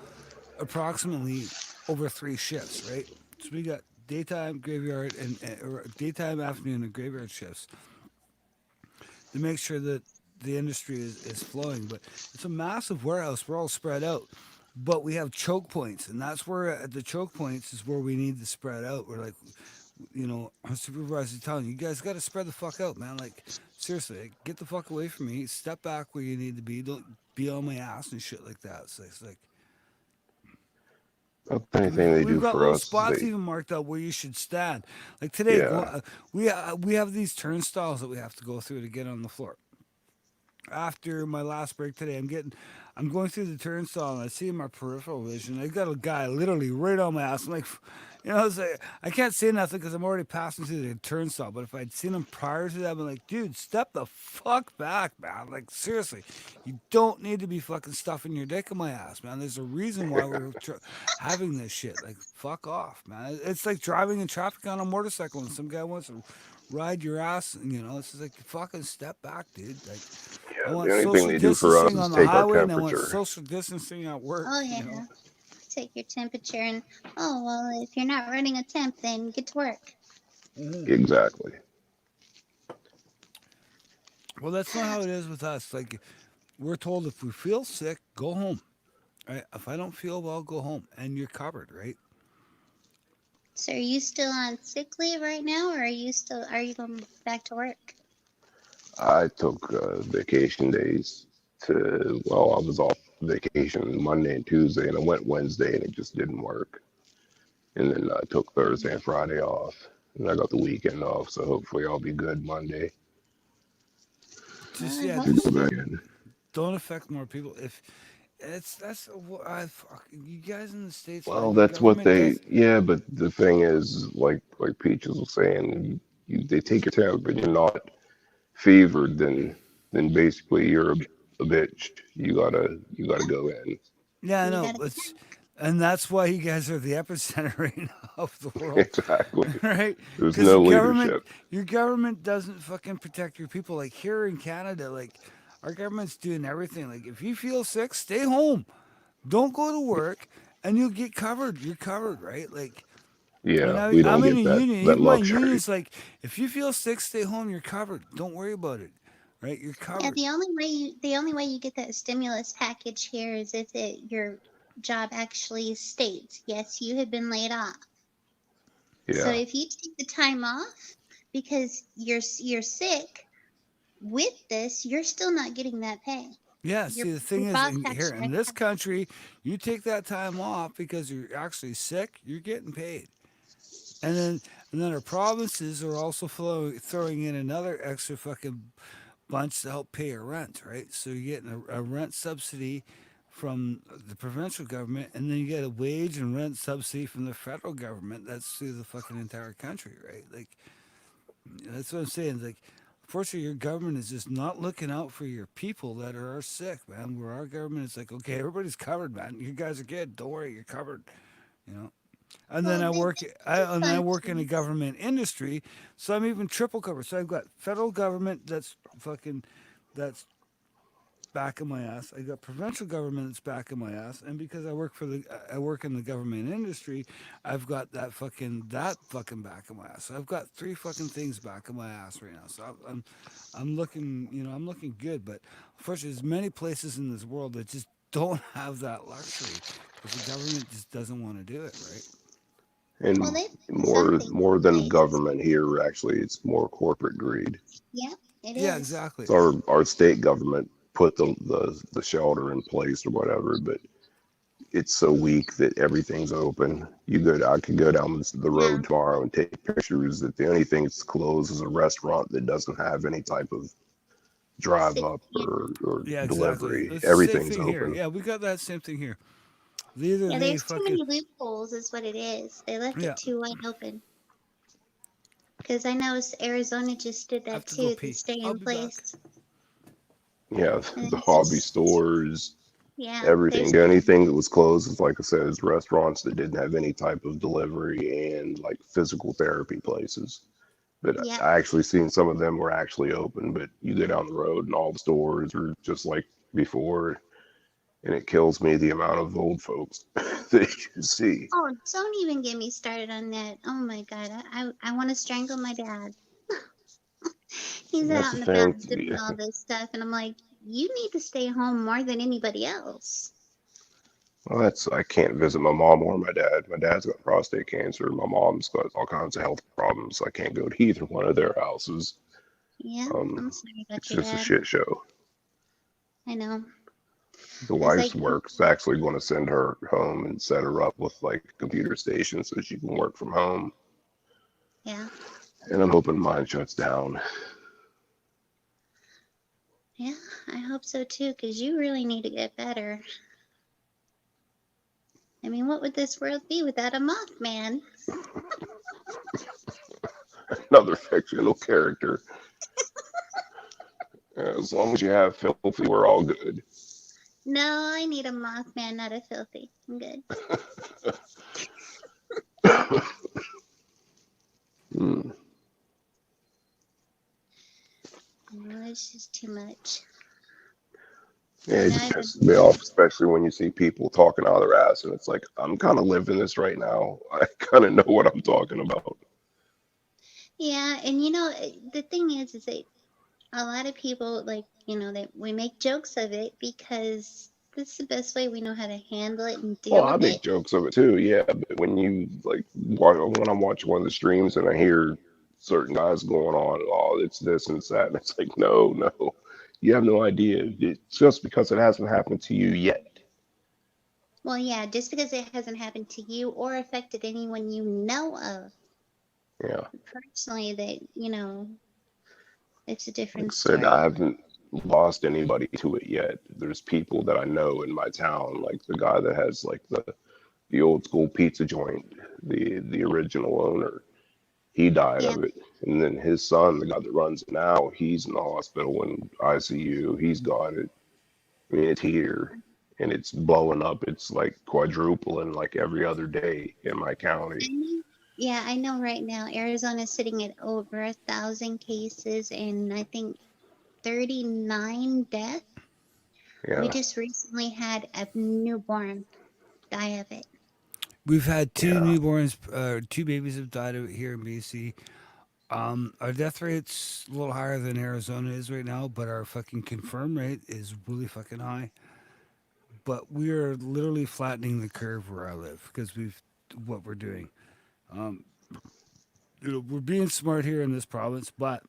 approximately over 3 shifts, right? So we got daytime, graveyard, or daytime, afternoon, and graveyard shifts to make sure that the industry is flowing. But it's a massive warehouse. We're all spread out. But we have choke points, and that's where at the choke points is where we need to spread out. We're like, our supervisor's telling you guys got to spread the fuck out, man. Like, seriously, like, get the fuck away from me. Step back where you need to be. Don't be on my ass and shit like that. So it's like, That's anything they we've do got for little us. spots even marked out where you should stand. Like today, Yeah, we have these turnstiles that we have to go through to get on the floor. After my last break today, I'm going through the turnstile and I see in my peripheral vision, I got a guy literally right on my ass. I'm like, it's like, I can't say nothing because I'm already passing through the turnstile. But if I'd seen him prior to that, I'm like, dude, step the fuck back, man. Like, seriously, you don't need to be fucking stuffing your dick in my ass, man. There's a reason why we're having this shit. Like, fuck off, man. It's like driving in traffic on a motorcycle and some guy wants to ride your ass. And, it's just like, fucking step back, dude. Like, I yeah. want The only thing social they do for us distancing is on the take our highway, and I want temperature. social distancing at work. Oh yeah. Take your temperature and oh well, if you're not running a temp, then get to work. Exactly. Well, that's not how it is with us. Like, we're told if we feel sick, go home. Right? If I don't feel well, go home, and you're covered, right? So are you still on sick leave right now, or are you going back to work? I took vacation days I was off vacation Monday and Tuesday, and I went Wednesday, and it just didn't work. And then I took Thursday and Friday off, and I got the weekend off, so hopefully I'll be good Monday Just I hope to so. go back in. don't affect more people. If that's what you guys in the states, man, Well, your that's what government does. yeah, but the thing is, like Peaches was saying, they take your temp, but you're not fevered, then basically you're a bitch. You gotta go in. Yeah, I You know. gotta And that's why you guys are the epicenter right now of the world. Exactly. Right? There's Because no leadership. your government doesn't fucking protect your people. Like here in Canada, like our government's doing everything. Like if you feel sick, stay home. Don't go to work, and you'll get covered. You're covered, right? Like, and Yeah, we don't I'm in a get that union. that Even my luxury. union's like, if you feel sick, stay home. You're covered. Don't worry about it, right? You're Yeah, covered. the only way you get that stimulus package here is if your job actually states, yes, you have been laid off. So Yeah, if you take the time off because you're sick with this, you're still not getting that pay. Yeah, Your see, the thing your is, boss here actually in this country, you take that time off because you're actually sick, you're getting paid. And then our provinces are also throwing in another extra fucking bunch to help pay your rent, right? So you're getting a rent subsidy from the provincial government, and then you get a wage and rent subsidy from the federal government. That's through the fucking entire country, right? Like that's what I'm saying. Like, unfortunately, your government is just not looking out for your people that are sick, man. Where our government is like, okay, everybody's covered, man. You guys are good. Don't worry, you're covered. You know. And then Well, I work in a functions. government industry, so I'm even triple covered. So I've got federal government that's back in my ass. I got provincial government that's back in my ass, and because I work in the government industry, I've got that fucking back in my ass. So I've got three fucking things back in my ass right now. So I'm looking, I'm looking good. But unfortunately, there's many places in this world that just don't have that luxury because the government just doesn't want to do it, right? Well, And they put more something more in than place. government here, actually, it's more corporate greed. Yeah, it Yeah, is. exactly. So our state government put the shelter in place or whatever, but it's so weak that everything's open. I could go down the Yeah, road tomorrow and take pictures that the only thing that's closed is a restaurant that doesn't have any type of drive up yeah, or Yeah, exactly. delivery. It's the same Everything's thing here. open. Yeah, we got that same thing here. Either yeah. they There's too fucking many loopholes, is what it is. They left yeah. it too wide open. Because I know Arizona just did I that have to go too. They pee. stay I'll in be back. place, Yeah, and the it's hobby just stores, yeah. everything. There's The only thing that was closed is, like I said, is restaurants that didn't have any type of delivery and like physical therapy places. But yeah. I actually seen some of them were actually open, but you go down the road and all the stores are just like before, and it kills me the amount of old folks that you see. Oh, don't even get me started on that. Oh my god, I want to strangle my dad. He's And that's out the and thing. about doing all this stuff, and I'm like, you need to stay home more than anybody else. Well, I can't visit my mom or my dad. My dad's got prostate cancer. My mom's got all kinds of health problems. I can't go to either one of their houses. Yeah, I'm Um, sorry about it's your just a dad. shit show. I know. The It's wife's like, work's actually going to send her home and set her up with like a computer station so she can work from home. yeah, And I'm hoping mine shuts down. yeah. I hope so too, because you really need to get better. I mean, what would this world be without a Mothman? Another fictional character. As long as you have filthy, we're all good. No, I need a Mothman, not a filthy. I'm good. Hmm. No, it's just too much. Yeah, it Now just I don't. pisses me off, especially when you see people talking out of their ass, and it's like, I'm kind of living this right now. I kind of know what I'm talking about. Yeah, and the thing is that a lot of people like, that we make jokes of it because this is the best way we know how to handle it and Well, deal I with it. make jokes of it too, yeah. But when you like, when I watch one of the streams and I hear certain guys going on, oh, it's this and it's that, and it's like, no, no, you have no idea. It's just because it hasn't happened to you yet. Well, yeah, just because it hasn't happened to you or affected anyone you know of Yeah. personally, that, it's a Like I different said, I story. haven't lost anybody to it yet. There's people that I know in my town, like the guy that has like the old school pizza joint, the original owner. He died Yeah, of it. And then his son, the guy that runs it now, he's in the hospital in ICU. He's got it. I mean, it's here and it's blowing up. It's like quadrupling like every other day in my I county. know. Yeah, I know right now Arizona's sitting at over 1,000 cases and I think 39 deaths. We Yeah, just recently had a newborn die of it. We've had two yeah. newborns, two babies have died of it here in BC. Our death rate's a little higher than Arizona is right now, but our fucking confirm rate is really fucking high. But we are literally flattening the curve where I live because we've what we're doing. Um, we're being smart here in this province, but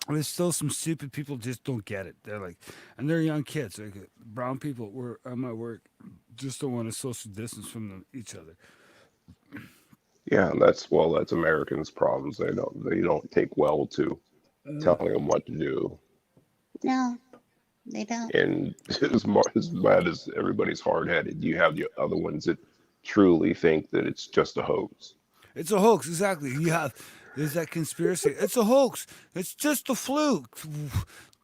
there's still some stupid people just don't get it. They're like, and they're young kids. Like brown people, were at my work, just don't want to social distance from each other. Yeah, and that's Americans' problems. They don't take well to Uh, telling them what to do. No, They don't. And as bad as everybody's hard-headed, you have the other ones that truly think that it's just a hoax. It's a hoax, exactly. There's that conspiracy. It's a hoax. It's just a fluke.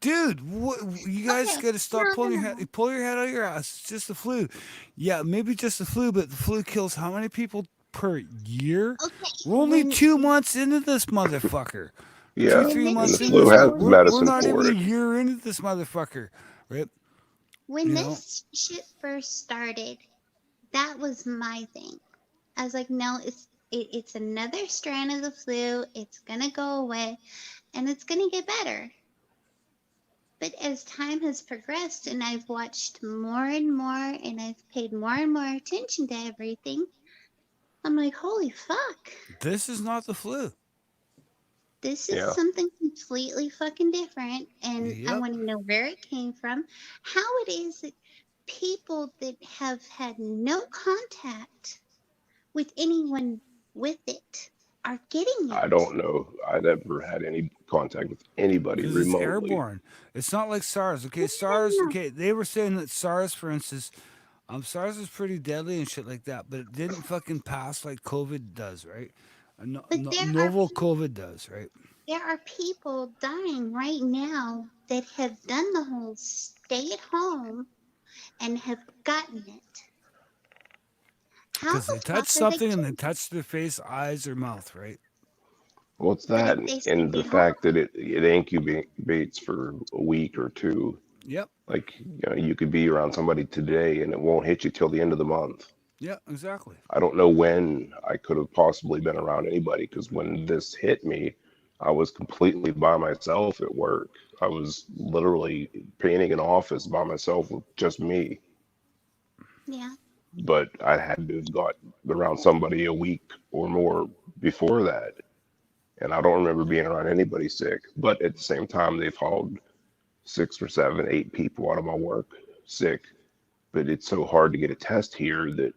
Dude, you guys Okay, got to stop no, pulling your no, head. no. Pull your head out of your ass. It's just a flu. Yeah, maybe just a flu, but the flu kills how many people per year? Okay, We're only when 2 months into this motherfucker. Yeah, Three when and the months this into shit flu this. has goes, We're medicine not even for a it. year into this motherfucker, right? when You know, this shit first started, that was my thing. I was like, no, it's another strand of the flu. It's gonna go away, and it's gonna get better. But as time has progressed, and I've watched more and more, and I've paid more and more attention to everything, I'm like, holy fuck. this is not the flu. This is Yeah, something completely fucking different, and I Yep. want to know where it came from, how it is that people that have had no contact with anyone with it are getting I it. don't know. I never had any contact with anybody Because it's remotely. airborne. It's not like SARS. Okay, No, SARS. no, no. Okay, they were saying that SARS, for instance, SARS is pretty deadly and shit like that, but it didn't fucking pass like COVID does, right? But Novel COVID does, right? there are people dying right now that have done the whole stay at home and have gotten it. How Because the they fuck touch are they something and they getting touch their face, eyes, or mouth, right? Well, it's But that, if they and stay the home, fact that it incubates for a week or two. Yep. Like, you could be around somebody today and it won't hit you till the end of the month. Yeah, exactly. I don't know when I could have possibly been around anybody because when this hit me, I was completely by myself at work. I was literally painting an office by myself with just me. yeah. But I had to have got around somebody a week or more before that. And I don't remember being around anybody sick. But at the same time, they've hauled 6 or 7, 8 people out of my work sick. But it's so hard to get a test here that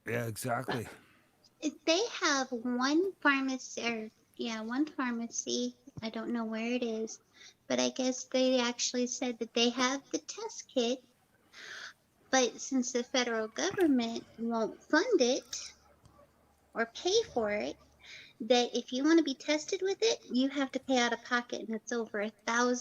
Yeah, exactly. They have one pharmacy, or yeah, one pharmacy. I don't know where it is, but I guess they actually said that they have the test kit, but since the federal government won't fund it or pay for it, that if you want to be tested with it, you have to pay out of pocket, and it's over $1,000